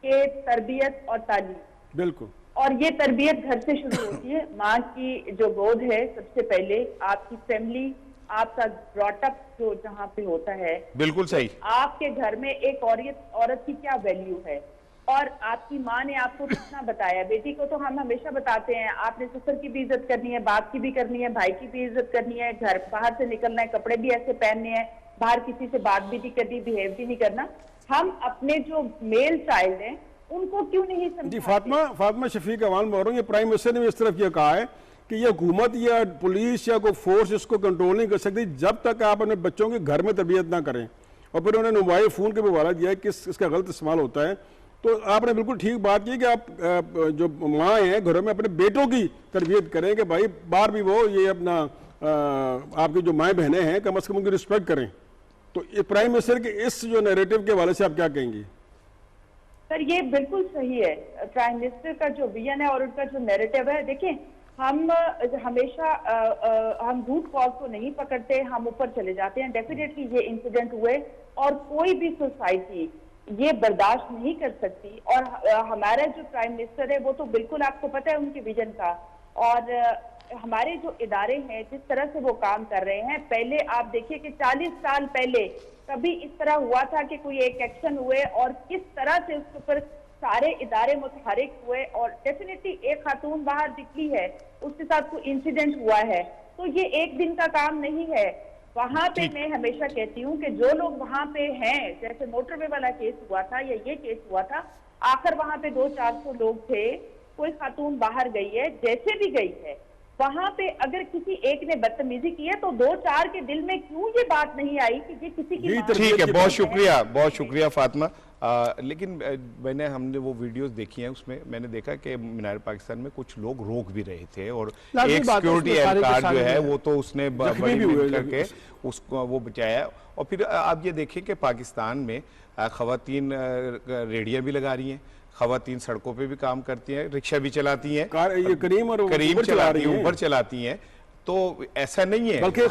Speaker 13: कि तरबियत और तालीम,
Speaker 3: बिल्कुल,
Speaker 13: और ये तरबियत घर से शुरू होती है। माँ की जो गोद है, सबसे पहले आपकी फैमिली, आपका ब्रॉटअप जो जहाँ पे होता है,
Speaker 1: बिल्कुल सही।
Speaker 13: आपके घर में एक औरत की क्या वैल्यू है, और आपकी माँ ने आपको कितना बताया। बेटी को तो हम हमेशा बताते हैं आपने ससुर की भी इज्जत करनी है, बाप की भी करनी है, भाई की भी इज्जत करनी है, घर बाहर से निकलना है, कपड़े भी ऐसे पहनने हैं, बाहर किसी से बात भी नहीं करनी, बिहेव भी नहीं करना। हम अपने जो मेल चाइल्ड हैं उनको क्यों नहीं समझाते?
Speaker 3: जी फातिमा शफीक अवान बोल रहा हूँ, ये प्राइम मिनिस्टर ने इस तरफ ये कहा है कि ये हुकूमत या पुलिस या कोई फोर्स इसको कंट्रोल नहीं कर सकती जब तक आप अपने बच्चों के घर में तरबियत ना करें। और फिर उन्होंने मोबाइल फ़ोन के भी हवाला दिया है कि इसका गलत इस्तेमाल होता है। तो आपने बिल्कुल ठीक बात की कि आप जो माँ हैं घरों में अपने बेटों की तरबियत करें कि भाई बाहर भी वो ये अपना आपकी जो माएँ बहनें हैं कम अज़ कम उनकी रिस्पेक्ट करें। तो ये प्राइम मिनिस्टर के इस जो नैरेटिव के हवाले से आप क्या कहेंगी?
Speaker 13: सर ये बिल्कुल सही है, प्राइम मिनिस्टर का जो विजन है और उनका जो नैरेटिव है। देखिए हम हमेशा हम रूट कॉज को नहीं पकड़ते, हम ऊपर चले जाते हैं। डेफिनेटली ये इंसिडेंट हुए और कोई भी सोसाइटी ये बर्दाश्त नहीं कर सकती, और हमारा जो प्राइम मिनिस्टर है वो तो बिल्कुल आपको पता है उनके विजन का, और हमारे जो इदारे हैं जिस तरह से वो काम कर रहे हैं। पहले आप देखिए कि 40 साल पहले कभी इस तरह हुआ था कि कोई एक एक्शन हुए और किस तरह से उसके ऊपर सारे इदारे मुतहरिक हुए, और डेफिनेटली एक खातून बाहर निकली है उसके साथ कोई इंसिडेंट हुआ है, तो ये एक दिन का काम नहीं है। वहां पे मैं हमेशा कहती हूँ कि जो लोग वहां पे हैं, जैसे मोटरवे वाला केस हुआ था या ये केस हुआ था, आखिर वहां पे 200-400 लोग थे, कोई खातून बाहर गई है, जैसे भी गई है, वहां पे अगर किसी एक ने बदतमीजी की है तो 2-4 के दिल में क्यों ये बात नहीं आई कि ये किसी की।
Speaker 1: ठीक है, बहुत शुक्रिया फातिमा। लेकिन हमने वो वीडियोस देखी हैं, उसमें मैंने देखा कि मीनार पाकिस्तान में कुछ लोग रोक भी रहे थे, और एक सिक्योरिटी एहलकार जो है वो तो उसने बड़ी मेहनत करके उसको वो बचाया। और फिर आप ये देखिए कि पाकिस्तान में खवातीन रेडियां भी लगा रही हैं, खवातीन सड़कों पे भी काम करती हैं, रिक्शा भी चलाती हैं, करीम चलाती हैं, ऊबर चलाती हैं। तो ऐसा नहीं है,
Speaker 3: बल्कि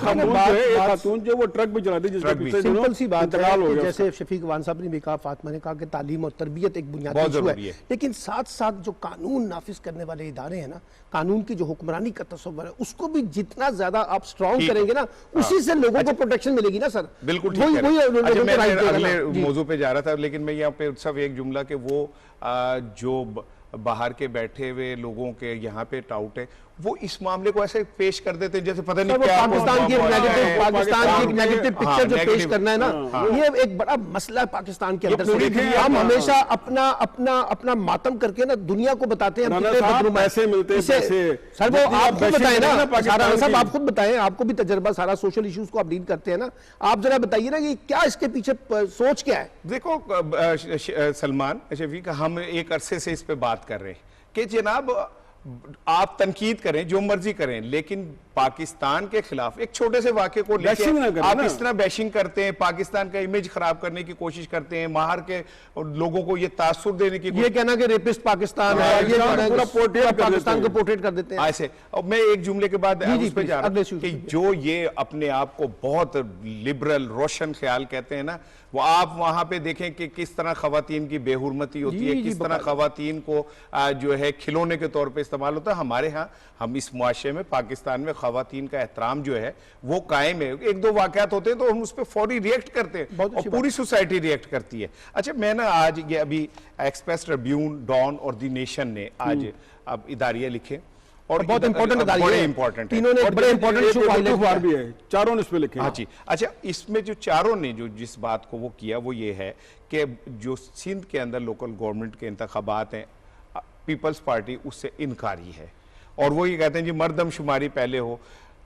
Speaker 3: खातून जो वो ट्रक भी चलाती है,
Speaker 4: सिंपल सी बात है कि जैसे शफीक अवान साहब ने भी कहा, फातिमा ने कहा कि तालीम और तरबियत एक बुनियादी इशू है, लेकिन साथ साथ जो कानून नाफिज करने वाले इदारे हैं ना, कानून की जो हुक्मरानी का तस्वर है उसको भी जितना ज्यादा आप स्ट्रॉन्ग करेंगे ना, उसी से लोगों को प्रोटेक्शन मिलेगी ना सर।
Speaker 1: बिल्कुल ठीक है। मैं अगले मौजू पे जा रहा था, लेकिन मैं यहाँ पे सिर्फ एक जुमला कि वो जो बाहर के बैठे हुए लोगों के यहाँ पे टाउट है वो इस मामले को ऐसे पेश कर देते हैं जैसे पता नहीं
Speaker 4: क्या पाकिस्तान की नेगेटिव पिक्चर जो पेश करना है ना, ये एक बड़ा मसला है पाकिस्तान के अंदर। हम हमेशा अपना अपना अपना मातम करके ना दुनिया को बताते हैं
Speaker 3: पैसे मिलते हैं।
Speaker 4: सर वो आप खुद बताएं ना, साहब आप खुद बताएं, आपको भी तजर्बा सारा सोशल इश्यूज को आप डील करते हैं ना, आप जरा बताइए ना कि क्या इसके पीछे सोच क्या है।
Speaker 1: देखो सलमान शफीक, हम एक अरसे से इस पे बात कर रहे हैं कि जनाब आप तनकीद करें, जो मर्जी करें, लेकिन पाकिस्तान के खिलाफ एक छोटे से वाक़े को लेकर आप इस तरह बैशिंग करते हैं, पाकिस्तान का इमेज खराब करने की कोशिश करते हैं, बाहर के लोगों को ये तासुर देने की,
Speaker 4: ये कहना कि रेपिस्ट पाकिस्तान है, ये पूरा पोर्ट्रेट पाकिस्तान को पोर्ट्रेट कर देते हैं
Speaker 1: ऐसे। अब मैं एक जुमले के बाद उस पे जा रहा हूं कि जो ये अपने आप को बहुत लिबरल रोशन ख्याल कहते हैं ना, वो आप वहां पे देखें कि किस तरह खवातीन की बेहुरमती होती है, किस तरह खवातीन को जो है खिलौने के तौर पे इस्तेमाल होता है। हमारे यहाँ हम इस मुआशरे में पाकिस्तान में खवातीन का एहतराम जो है वो कायम है। एक दो वाकयात होते हैं तो हम उस पर फौरी रिएक्ट करते हैं और पूरी सोसाइटी रिएक्ट करती है। अच्छा, मैं ना आज ये अभी एक्सप्रेस ट्रिब्यून, डॉन और दी नेशन ने आज अब इदारिया लिखे और
Speaker 4: बहुत इंपॉर्टेंट
Speaker 1: बड़े इंपॉर्टेंट
Speaker 4: तीनों ने बड़े इंपॉर्टेंट
Speaker 3: भी है, चारों ने इस पे लिखे।
Speaker 1: हाँ जी। अच्छा, इसमें जो चारों ने जो जिस बात को वो किया वो ये है कि जो सिंध के अंदर लोकल गवर्नमेंट के इंतखाबात हैं, पीपल्स पार्टी उससे इनकारी है और वो ये कहते हैं जी मर्दमशुमारी पहले हो।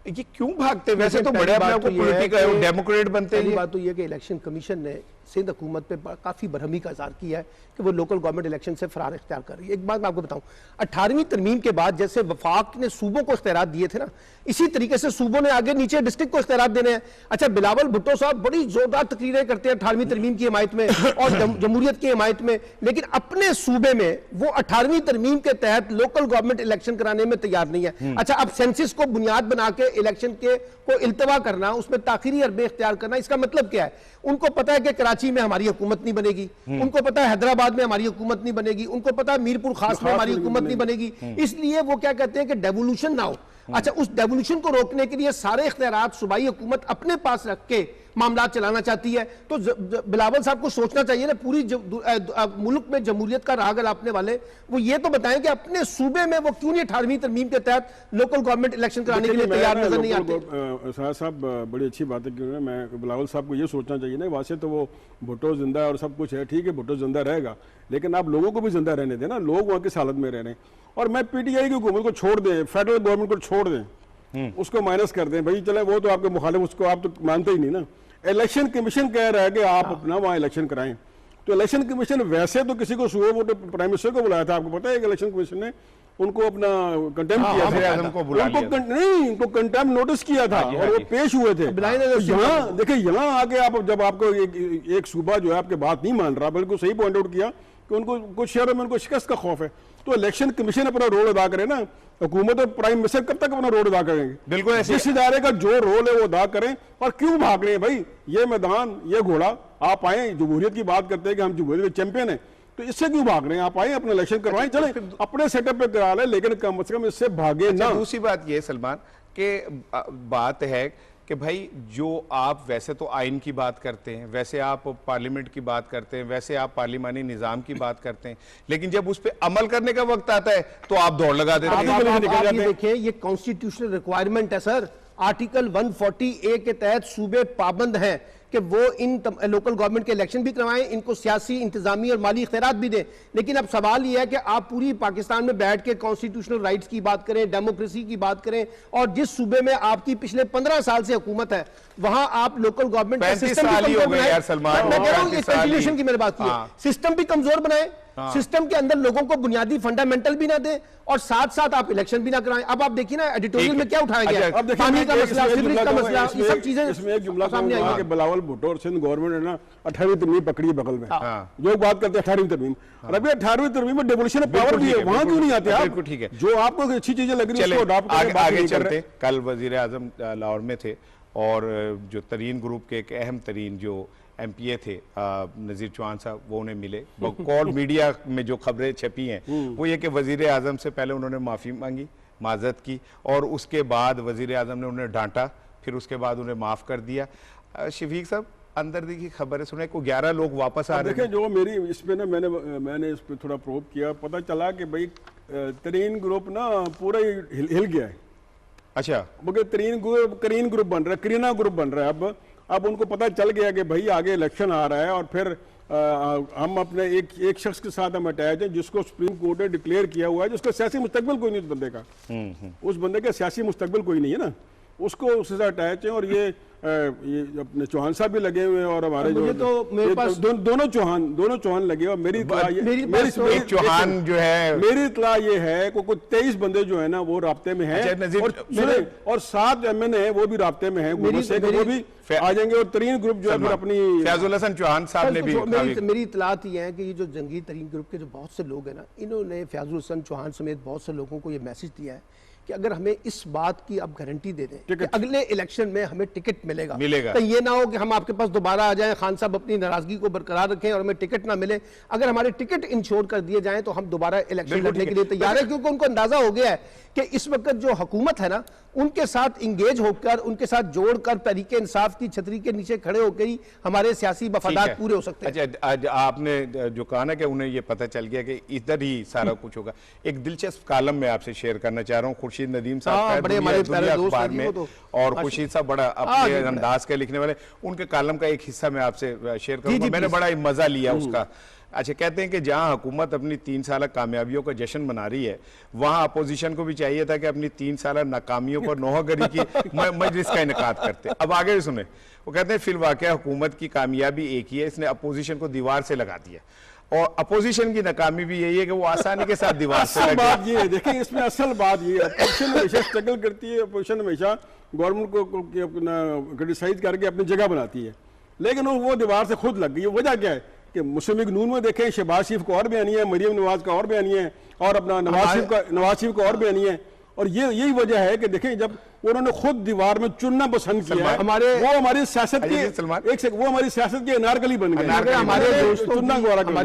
Speaker 1: ये क्यों भागते? वैसे तो बड़े अपने आप को पॉलिटिकल डेमोक्रेट बनते हैं।
Speaker 4: बात तो ये कि इलेक्शन कमीशन ने सिंध हुकूमत पे काफी बरहमी का इज़हार किया है कि वो लोकल गवर्नमेंट इलेक्शन से फरार इख्तियार कर रही है। एक बात मैं आपको बताऊं, 18वीं तरमीम के बाद जैसे वफाक ने सूबों को इख्तियार दिए थे ना, इसी तरीके से सूबों ने आगे नीचे डिस्ट्रिक्ट को इख्तियार देने हैं। अच्छा, बिलावल भुट्टो साहब बड़ी जोरदार तकरीरें करते हैं 18वीं तरमीम की हिमायत में और जमहूरियत की हिमायत में, लेकिन अपने सूबे में वो 18वीं तरमीम के तहत लोकल गवर्नमेंट इलेक्शन कराने में तैयार नहीं है। अच्छा, अब सेंसिस को बुनियाद बना के इलेक्शन के को इल्तवा करना, उसमें ताखिरी अरबे इख्तियार करना, इसका मतलब क्या है? उनको पता है कि कराची में हमारी हुकूमत नहीं बनेगी, उनको पता है हैदराबाद में हमारी हुकूमत नहीं बनेगी, उनको पता है मीरपुर खास में हमारी हुकूमत नहीं बनेगी, इसलिए वो क्या कहते हैं कि डेवोल्यूशन ना हो। अच्छा, उस डेवोल्यूशन को रोकने के लिए सारे इख्तियारात सूबाई हुकूमत अपने पास रख के मामला चलाना चाहती है। तो बिलावल साहब को सोचना चाहिए ना, पूरी मुल्क में जमहूरियत का राग अलापने वाले वो ये तो बताएं कि अपने सूबे में वो क्यों नहीं 18वीं तरमीम के तहत लोकल गवर्नमेंट इलेक्शन कराने के लिए तैयार नजर नहीं आते।
Speaker 3: साहब बड़ी अच्छी बात है, क्योंकि मैं बिलावल साहब को ये सोचना चाहिए ना, वैसे तो वो भुट्टो जिंदा है और सब कुछ है, ठीक है भुट्टो जिंदा रहेगा, लेकिन आप लोगों को भी जिंदा रहने दें ना, लोग वहाँ किस हालत में रह रहे हैं। और मैं पीटीआई की हुकूमत को छोड़ दें, फेडरल गवर्नमेंट को छोड़ दें, उसको माइनस कर दें, भाई चले वो तो आपके मुखालिफ, उसको आप तो मानते ही नहीं ना। इलेक्शन कमीशन कह रहा है कि आप अपना वहाँ इलेक्शन कराएं, तो इलेक्शन कमीशन वैसे तो किसी को सुबह वो प्राइम मिनिस्टर को बुलाया था, आपको पता है कि इलेक्शन कमीशन ने उनको अपना कंटेम्प्ट किया था, उनको कंटेम्प्ट नोटिस किया था और वो पेश हुए थे। यहाँ देखिए, यहाँ आके आप जब आपको एक सूबा जो है आपके बात नहीं मान रहा, बिल्कुल सही पॉइंट आउट किया कि उनको कुछ शहरों में उनको शिकस्त का खौफ है, तो इलेक्शन कमीशन अपना रोल अदा करे ना। हुकूमत और प्राइम मिनिस्टर कब तक अपना रोल अदा करेंगे? बिल्कुल ऐसे जिस इदारे का जो रोल है वो अदा करें। और क्यों भाग रहे हैं भाई? ये मैदान, ये घोड़ा, आप आए, जमहूरियत की बात करते हैं कि हम जमहूरियत के चैंपियन हैं, तो इससे क्यों भाग रहे हैं? आप आए, अपना इलेक्शन करवाएं, चले अपने सेटअप पे करा लें, लेकिन कम से कम इससे भागे ना।
Speaker 1: दूसरी बात ये सलमान के बात है कि भाई जो आप वैसे तो आइन की बात करते हैं, वैसे आप पार्लियामेंट की बात करते हैं, वैसे आप पार्लिमानी निज़ाम की बात करते हैं, लेकिन जब उस पर अमल करने का वक्त आता है तो आप दौड़ लगा देते हैं।
Speaker 4: देखिए, ये कॉन्स्टिट्यूशनल रिक्वायरमेंट है सर, आर्टिकल 140A के तहत सूबे पाबंद हैं कि वो इन लोकल गवर्नमेंट के इलेक्शन भी करवाएं, इनको सियासी, इंतजामी और माली इख्तियारात भी दें। लेकिन अब सवाल यह है कि आप पूरी पाकिस्तान में बैठ के कॉन्स्टिट्यूशनल राइट्स की बात करें, डेमोक्रेसी की बात करें, और जिस सूबे में आपकी पिछले 15 साल से हुकूमत है वहां आप लोकल गवर्नमेंट का सिस्टम भी कमजोर बनाए। मैं कह रहा हूं, कंटिन्यूएशन की मेरी बात की है, सिस्टम भी कमजोर बनाए, सिस्टम के अंदर लोगों को बुनियादी फंडामेंटल भी ना दे और साथ साथ आप इलेक्शन भी ना कराएं। अब आप देखिए ना, एडिटोरियल में क्या उठाया गया, पानी का मसला, सीवरेज का मसला, ये सब चीजें
Speaker 3: इसमें एक जुमला सामने आया कि बिलावल भुट्टो और सिंध गवर्नमेंट है ना 18वीं तरमीम पकड़ी बगल में, जो बात करते हैं 18वीं तरमीम, और अभी 18वीं तरमीम में डेवोल्यूशन पावर भी है, वहां क्यों नहीं आते आप?
Speaker 1: बिल्कुल ठीक है,
Speaker 3: जो आपको अच्छी चीजें लग रही है उसको अडॉप्ट करें,
Speaker 1: आगे चलते। कल वजीर आजम लाहौर में थे और जो तरीन ग्रुप के एक अहम तरीन जो MPA थे नज़ीर चौहान साहब, वो उन्हें मिले। कॉल मीडिया में जो खबरें छपी हैं वो ये कि वजीर आजम से पहले उन्होंने माफ़ी मांगी, माजरत की, और उसके बाद वजीर आजम ने उन्हें डांटा, फिर उसके बाद उन्हें माफ़ कर दिया। शफीक साहब, अंदर की खबर है, सुने को 11 लोग वापस आ रहे
Speaker 3: हैं। जो मेरी इसमें ना मैंने इस पे थोड़ा प्रोब किया, पता चला कि भाई तरीन ग्रुप ना पूरा ही हिल गया है।
Speaker 1: अच्छा,
Speaker 3: मगर करीन ग्रुप बन रहा है, करीना ग्रुप बन रहा है। अब उनको पता चल गया कि भाई आगे इलेक्शन आ रहा है और फिर हम अपने एक शख्स के साथ हम अटैच हैं जिसको सुप्रीम कोर्ट ने डिक्लेयर किया हुआ है, जिसका सियासी मुस्तकबिल कोई नहीं उस बंदे का, उस बंदे का सियासी मुस्तकबिल कोई नहीं है ना, उसको उसके साथ अटैच है। और ये अपने चौहान साहब भी लगे हुए हैं और हमारे जो
Speaker 4: तो मेरे पास
Speaker 3: दोनों चौहान लगे। और मेरी
Speaker 1: चौहान जो है,
Speaker 3: मेरी इतला ये है कि कुछ 23 बंदे जो है ना वो राब्ते में हैं, और 7 MN वो भी राब्ते में हैं, वो भी आ जाएंगे। और तरीन ग्रुप जो है फिर अपनी
Speaker 1: फैजुल हसन चौहान साहब ने भी,
Speaker 4: मेरी इतलात ये है कि ये जो जंगी तरीन ग्रुप के जो बहुत से लोग हैं ना, इन्होंने फैजुल हसन चौहान समेत बहुत से लोगों को ये मैसेज दिया है कि अगर हमें इस बात की आप गारंटी दे दें कि अगले इलेक्शन में हमें टिकट मिलेगा, तो ये ना हो कि हम आपके पास दोबारा आ जाएं, खान साहब अपनी नाराजगी को बरकरार रखें और हमें टिकट ना मिले। अगर हमारे टिकट इंश्योर कर दिए जाएं तो हम दोबारा इलेक्शन लड़ने के लिए तैयार है, क्योंकि उनको अंदाजा हो गया है कि इस वक्त जो हुकूमत है ना, उनके साथ इंगेज होकर, उनके साथ जोड़कर तहरीके इंसाफ की छतरी के नीचे खड़े होकर ही हमारे सियासी मफादात पूरे हो सकते हैं।
Speaker 1: अच्छा, आज आपने जो कहा ना कि उन्हें ये पता चल गया कि इधर ही सारा कुछ होगा, एक दिलचस्प कॉलम मैं आपसे शेयर करना चाह रहा हूँ। खुर्शीद नदीम साहब
Speaker 4: बड़े हमारे
Speaker 1: अखबार में, और खुर्शीद साहब बड़ा अपने अंदाज के लिखने वाले, उनके कॉलम का एक हिस्सा मैं आपसे शेयर करूंगा। मैंने बड़ा मजा लिया उसका। अच्छा, कहते हैं कि जहां हुकूमत अपनी 3 साल कामयाबियों का जश्न मना रही है, वहां अपोजिशन को भी चाहिए था कि अपनी 3 साल नाकामियों पर नौहगरी की मजलिस का इनेकाद करते। अब आगे सुने, वो कहते हैं फिलवाक़या हुकूमत की कामयाबी एक ही है, इसने अपोजिशन को दीवार से लगा दिया, और अपोजिशन की नाकामी भी यही है कि वो आसानी के साथ दीवार से लगा।
Speaker 3: बात ये है, देखिए इसमें असल बात ये, अपोजिशन हमेशा स्ट्रगल करती है, अपोजिशन हमेशा गवर्नमेंट को क्रिटिसाइज करके अपनी जगह बनाती है, लेकिन वो दीवार से खुद लग गई। वजह क्या है कि मुस्लिम लीग नून में देखें, शहबाज शरीफ का और बयानी है, मरियम नवाज का और बयानी है, और अपना नवाज शरीफ का और बयानी है। और यही वजह है कि देखें जब उन्होंने खुद दीवार में चुनना पसंद किया है, वो हमारी सियासत के वो हमारी सियासत के अनारकली बन गए।
Speaker 4: हमारे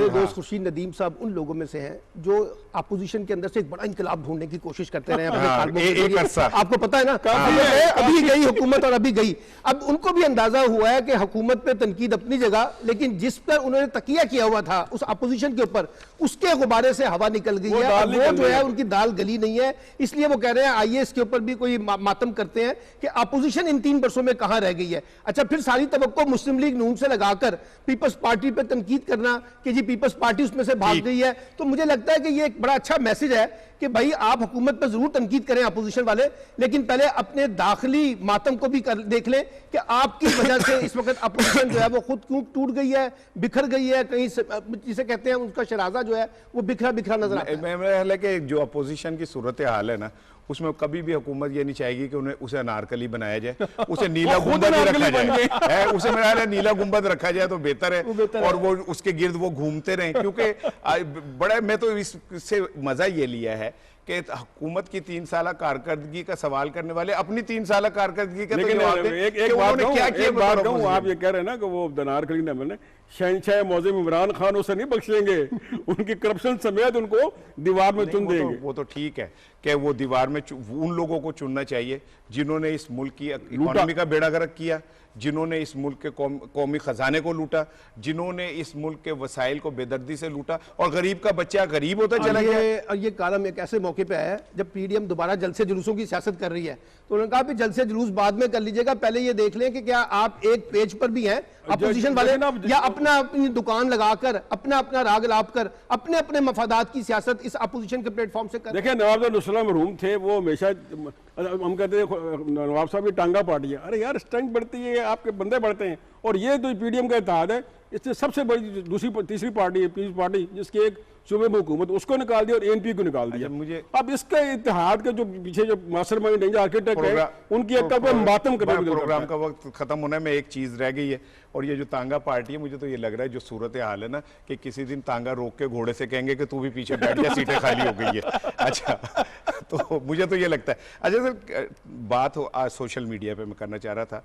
Speaker 4: दोस्त खुर्शीद नदीम साहब उन लोगों में से हैं जो अपोजिशन के अंदर से एक बड़ा इंकलाब ढूंढने की कोशिश करते रहे। आपको पता है ना, अभी गई हुकूमत और अभी गई। अब उनको भी अंदाजा हुआ है कि हुकूमत पे तनकीद अपनी जगह, लेकिन जिस पर उन्होंने तकिया किया हुआ था उस अपोजिशन के ऊपर, उसके गुब्बारे से हवा निकल गई है। वो जो है उनकी दाल गली नहीं है, इसलिए वो कह रहे हैं आइए इसके ऊपर भी कोई मातम करते हैं कि अपोजिशन इन 3 वर्षों में कहां रह गई है। अच्छा, फिर सारी तवक्को मुस्लिम लीग नून से लगाकर पीपल्स पार्टी पे तनकीद करना कि जी पीपल्स पार्टी उसमें से भाग गई है, तो मुझे लगता है कि ये एक बड़ा अच्छा मैसेज है कि भाई आप हुकूमत पर जरूर तनकीद करें अपोजिशन वाले, लेकिन पहले अपने दाखिली मातम को भी देख लें कि आपकी वजह से इस वक्त अपोजिशन जो है वो खुद क्यों टूट गई है, बिखर गई है, कहीं जिसे कहते हैं उसका शराजा जो है वो बिखरा बिखरा नजर आता है।
Speaker 1: मेरा ख्याल है कि जो अपोजिशन की सूरत हाल है ना, उसमें कभी भी हुकूमत ये नहीं चाहेगी कि उसे अनारकली बनाया जाए, उसे नीला गुंबद रखा जाए, उसे मेरा ख्याल है नीला गुंबद रखा जाए तो बेहतर है, और वो उसके गिर्द वो घूमते रहें। क्योंकि बड़ा मैं तो इससे मजा ये लिया है कि हुकूमत की 3 साल कारकर्दगी का सवाल करने वाले अपनी 3 साल कारकर्दगी का
Speaker 3: एक बात कहूं, आप ये कह रहे हैं ना कि वो अनारकली न बने, शहनशाह मौज़म इमरान खान उसे नहीं बख्शेंगे, उनकी करप्शन समेत उनको दीवार में चुन देंगे।
Speaker 1: वो तो ठीक है कि वो दीवार में उन लोगों को चुनना चाहिए जिन्होंने इस मुल्क की इकोनॉमी का बेड़ा गर्क किया, जिन्होंने इस मुल्क के कौमी खजाने को लूटा, जिन्होंने इस मुल्क के वसाइल को बेदर्दी से लूटा, और गरीब का बच्चा गरीब होता चला गया।
Speaker 4: ये कॉलम एक ऐसे मौके पे आया जब पीडीएम दोबारा जलसे जुलूसों की सियासत कर रही है, तो उन्होंने कहा कि जलसे जुलूस बाद में कर लीजिएगा, पहले ये देख लें कि क्या आप एक पेज पर भी हैं अपोजिशन वाले, या अपनी दुकान लगाकर अपना राग लाप कर अपने अपने मफादात की सियासत इस अपोजिशन के प्लेटफॉर्म से कर।
Speaker 3: देखिए नवाब मरहूम थे, वो हमेशा हम कहते हैं नवाब साहब की टांगा पार्टी है, अरे यार स्ट्रेंथ बढ़ती है, आपके बंदे बढ़ते हैं। और ये तो पीडीएम का इत्तेहाद है, इससे सबसे बड़ी तीसरी पार्टी है पीपल्स पार्टी, जिसकी एक सूबे में हुकूमत, उसको निकाल दिया और एनपी को निकाल दिया। मुझे अब इसका इत्तेहाद के जो पीछे जो मास्टरमाइंड है, आर्किटेक्ट है, उनकी अक्ल पर मातम करने का
Speaker 1: प्रोग्राम का वक्त खत्म होने में एक चीज रह गई है, और ये जो तांगा पार्टी है, मुझे तो ये लग रहा है जो सूरत हाल है ना कि किसी दिन तांगा रोक के घोड़े से कहेंगे कि तू भी पीछे बैठ जा, सीटें खाली हो गई है। अच्छा, तो मुझे तो ये लगता है। अच्छा सर, बात हो आज सोशल मीडिया पे मैं करना चाह रहा था,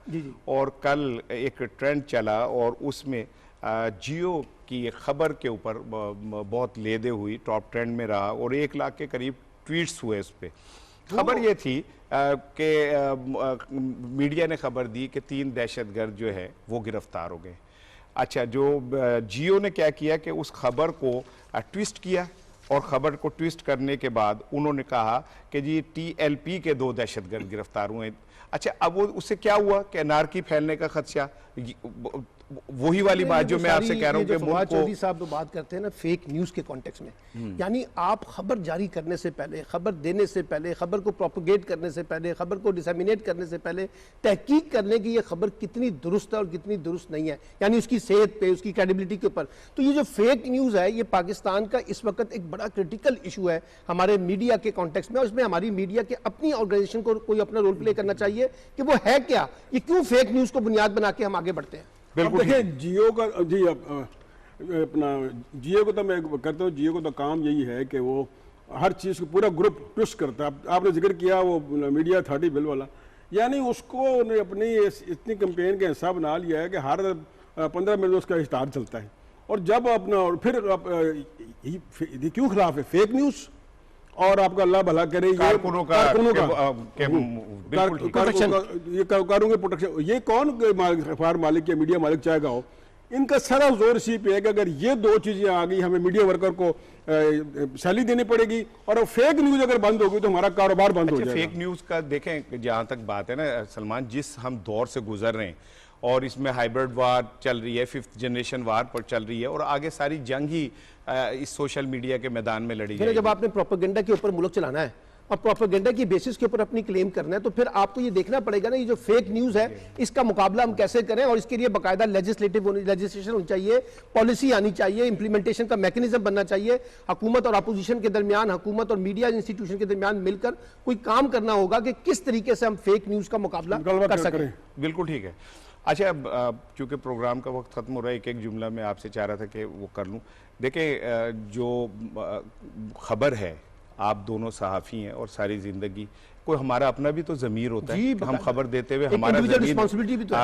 Speaker 1: और कल एक ट्रेंड चला और उसमें जियो की एक खबर के ऊपर बहुत लेदे हुई, टॉप ट्रेंड में रहा, और 1 लाख के करीब ट्वीट्स हुए उस पर। खबर ये थी कि मीडिया ने खबर दी कि 3 दहशतगर्द जो है वो गिरफ्तार हो गए। अच्छा, जो जियो ने क्या किया कि उस खबर को ट्विस्ट किया, और खबर को ट्विस्ट करने के बाद उन्होंने कहा कि जी TLP के 2 दहशतगर्द गिरफ्तार हुए। अच्छा, अब वो उससे क्या हुआ कि अनारकी फैलने का खदशा, वही वाली बात जो मैं आपसे कह रहा हूँ कि
Speaker 4: फवाद चौधरी साहब जो बात करते हैं ना फेक न्यूज के कॉन्टेक्स्ट में, यानी आप खबर जारी करने से पहले, खबर देने से पहले, खबर को प्रोपोगेट करने से पहले, खबर को डिसेमिनेट करने से पहले तहकीक करने की ये खबर कितनी दुरुस्त है और कितनी दुरुस्त नहीं है, यानी उसकी सेहत पे, उसकी क्रेडिबिलिटी के ऊपर। तो ये जो फेक न्यूज है ये पाकिस्तान का इस वक्त एक बड़ा क्रिटिकल इशू है हमारे मीडिया के कॉन्टेक्स्ट में, और इसमें हमारी मीडिया के अपनी ऑर्गेनाइजेशन को कोई अपना रोल प्ले करना चाहिए कि वो है क्या, ये क्यों फेक न्यूज को बुनियाद बना के हम आगे बढ़ते हैं।
Speaker 3: बिल्कुल देखिए, जियो का जी अपना जियो को तो मैं करता हूँ, जियो को तो काम यही है कि वो हर चीज़ को पूरा ग्रुप ट्विस्ट करता है। आपने जिक्र किया वो मीडिया 30 बिल वाला, यानी उसको अपनी इतनी कैंपेन का हिस्सा बना लिया है कि हर 15 मिनट उसका स्टार चलता है। और जब अपना फिर क्यों खिलाफ है फेक न्यूज़, और आपका अल्लाह भला करे ये कारकुनों का प्रोटेक्शन, ये कौन अखबार मालिक या मीडिया मालिक चाहेगा हो, इनका सारा जोर इसी पे है कि अगर ये 2 चीजें आ गई, हमें मीडिया वर्कर को सैलरी देनी पड़ेगी, और फेक न्यूज अगर बंद होगी तो हमारा कारोबार बंद हो जाएगा।
Speaker 1: फेक न्यूज का देखें, जहां तक बात है ना सलमान, जिस हम दौर से गुजर रहे हैं और इसमें हाइब्रिड वार चल रही है, 5th जनरेशन वार पर चल रही है, और आगे सारी जंग ही इस सोशल मीडिया के मैदान में लड़ी जाएगी।
Speaker 4: जब आपने प्रोपेगेंडा के ऊपर मुल्क चलाना है और प्रोपेगेंडा की बेसिस के ऊपर अपनी क्लेम करना है, तो फिर आपको ये देखना पड़ेगा ना ये जो फेक न्यूज है इसका मुकाबला हम कैसे करें, और इसके लिए बाकायदा लेजिस्लेशन होनी चाहिए, पॉलिसी आनी चाहिए, इंप्लीमेंटेशन का मैकेनिज्म बनना चाहिए, हुकूमत और अपोजिशन के दरमियान, हुकूमत और मीडिया इंस्टीट्यूशन के दरमियान मिलकर कोई काम करना होगा कि किस तरीके से हम फेक न्यूज का मुकाबला कर सकें।
Speaker 1: बिल्कुल ठीक है। अच्छा, चूंकि प्रोग्राम का वक्त खत्म हो रहा है, एक जुमला मैं आपसे चाह रहा था कि वो कर लूं। देखिए, जो खबर है, आप दोनों सहाफ़ी हैं और सारी जिंदगी कोई हमारा अपना भी तो ज़मीर होता है, हम खबर देते हुए हमारा
Speaker 4: रिस्पांसिबिलिटी भी तो है।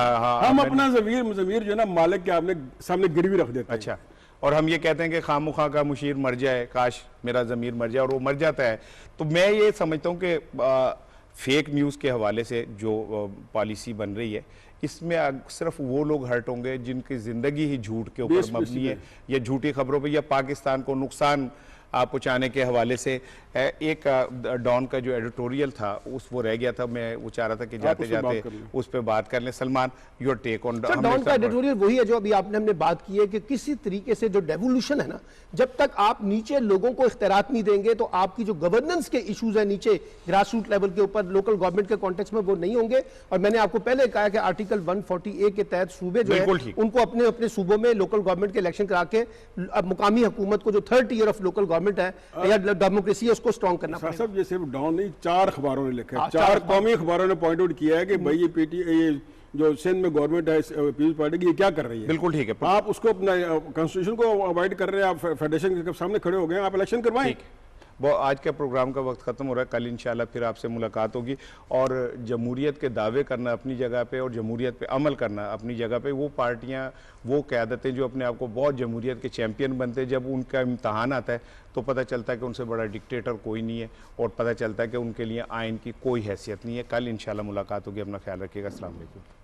Speaker 3: हम अपना ज़मीर जो है ना मालिक के आपने सामने गिरवी रख देते हैं।
Speaker 1: अच्छा, और हम ये कहते हैं कि खामुखा का मुशीर मर जाए, काश मेरा ज़मीर मर जाए, और वो मर जाता है। तो मैं ये समझता हूँ कि फेक न्यूज़ के हवाले से जो पॉलिसी बन रही है, इसमें सिर्फ वो लोग हर्ट होंगे जिनकी ज़िंदगी ही झूठ के ऊपर मबनी है, या झूठी खबरों पर, या पाकिस्तान को नुकसान पहुँचाने के हवाले से। एक डॉन का जो एडिटोरियल था वो रह गया था, मैं वो चाह रहा था कि जाते जाते उस पर बात कर लें। Salman, your take on
Speaker 4: Dawn का एडिटोरियल वही है जो अभी हमने बात की है कि किसी तरीके से जो डेवोल्यूशन है ना, जब तक आप नीचे लोगों को इख्तियारात नहीं देंगे तो आपकी जो गवर्नेंस के इश्यूज है नीचे ग्रास रूट लेवल के ऊपर, लोकल गवर्नमेंट के कॉन्टेक्स्ट में, वो नहीं होंगे। और मैंने आपको पहले कहा कि आर्टिकल 140A के तहत सूबे जो है उनको अपने अपने सूबों में लोकल गवर्नमेंट के इलेक्शन करा के मुकामी हुकूमत को जो 3rd year of local government है या डेमोक्रेसी है उसको स्ट्रॉन्ग करना पड़ेगा।
Speaker 3: सब ये सिर्फ डॉन नहीं, 4 अखबारों ने लिखा है, 4 कौमी अखबारों ने पॉइंट आउट किया है कि भाई ये जो सिंध में गवर्नमेंट है पीपल्स पार्टी की, ये क्या कर रही है।
Speaker 1: बिल्कुल ठीक है,
Speaker 3: आप उसको अपना कॉन्स्टिट्यूशन को अवॉइड कर रहे हैं, आप फेडरेशन के सामने खड़े हो गए, आप इलेक्शन करवाएं।
Speaker 1: वो आज का प्रोग्राम का वक्त ख़त्म हो रहा है, कल इंशाल्लाह फिर आपसे मुलाकात होगी। और जमहूरियत के दावे करना अपनी जगह पे और जमहूरियत पे अमल करना अपनी जगह पे, वो पार्टियां, वो क़यादतें जो अपने आप को बहुत जमहूरियत के चैम्पियन बनते हैं, जब उनका इम्तहान आता है तो पता चलता है कि उनसे बड़ा डिक्टेटर कोई नहीं है, और पता चलता है कि उनके लिए आइन की कोई हैसियत नहीं है। कल इंशाल्लाह मुलाकात होगी, अपना ख्याल रखिएगा। अस्सलाम वालेकुम।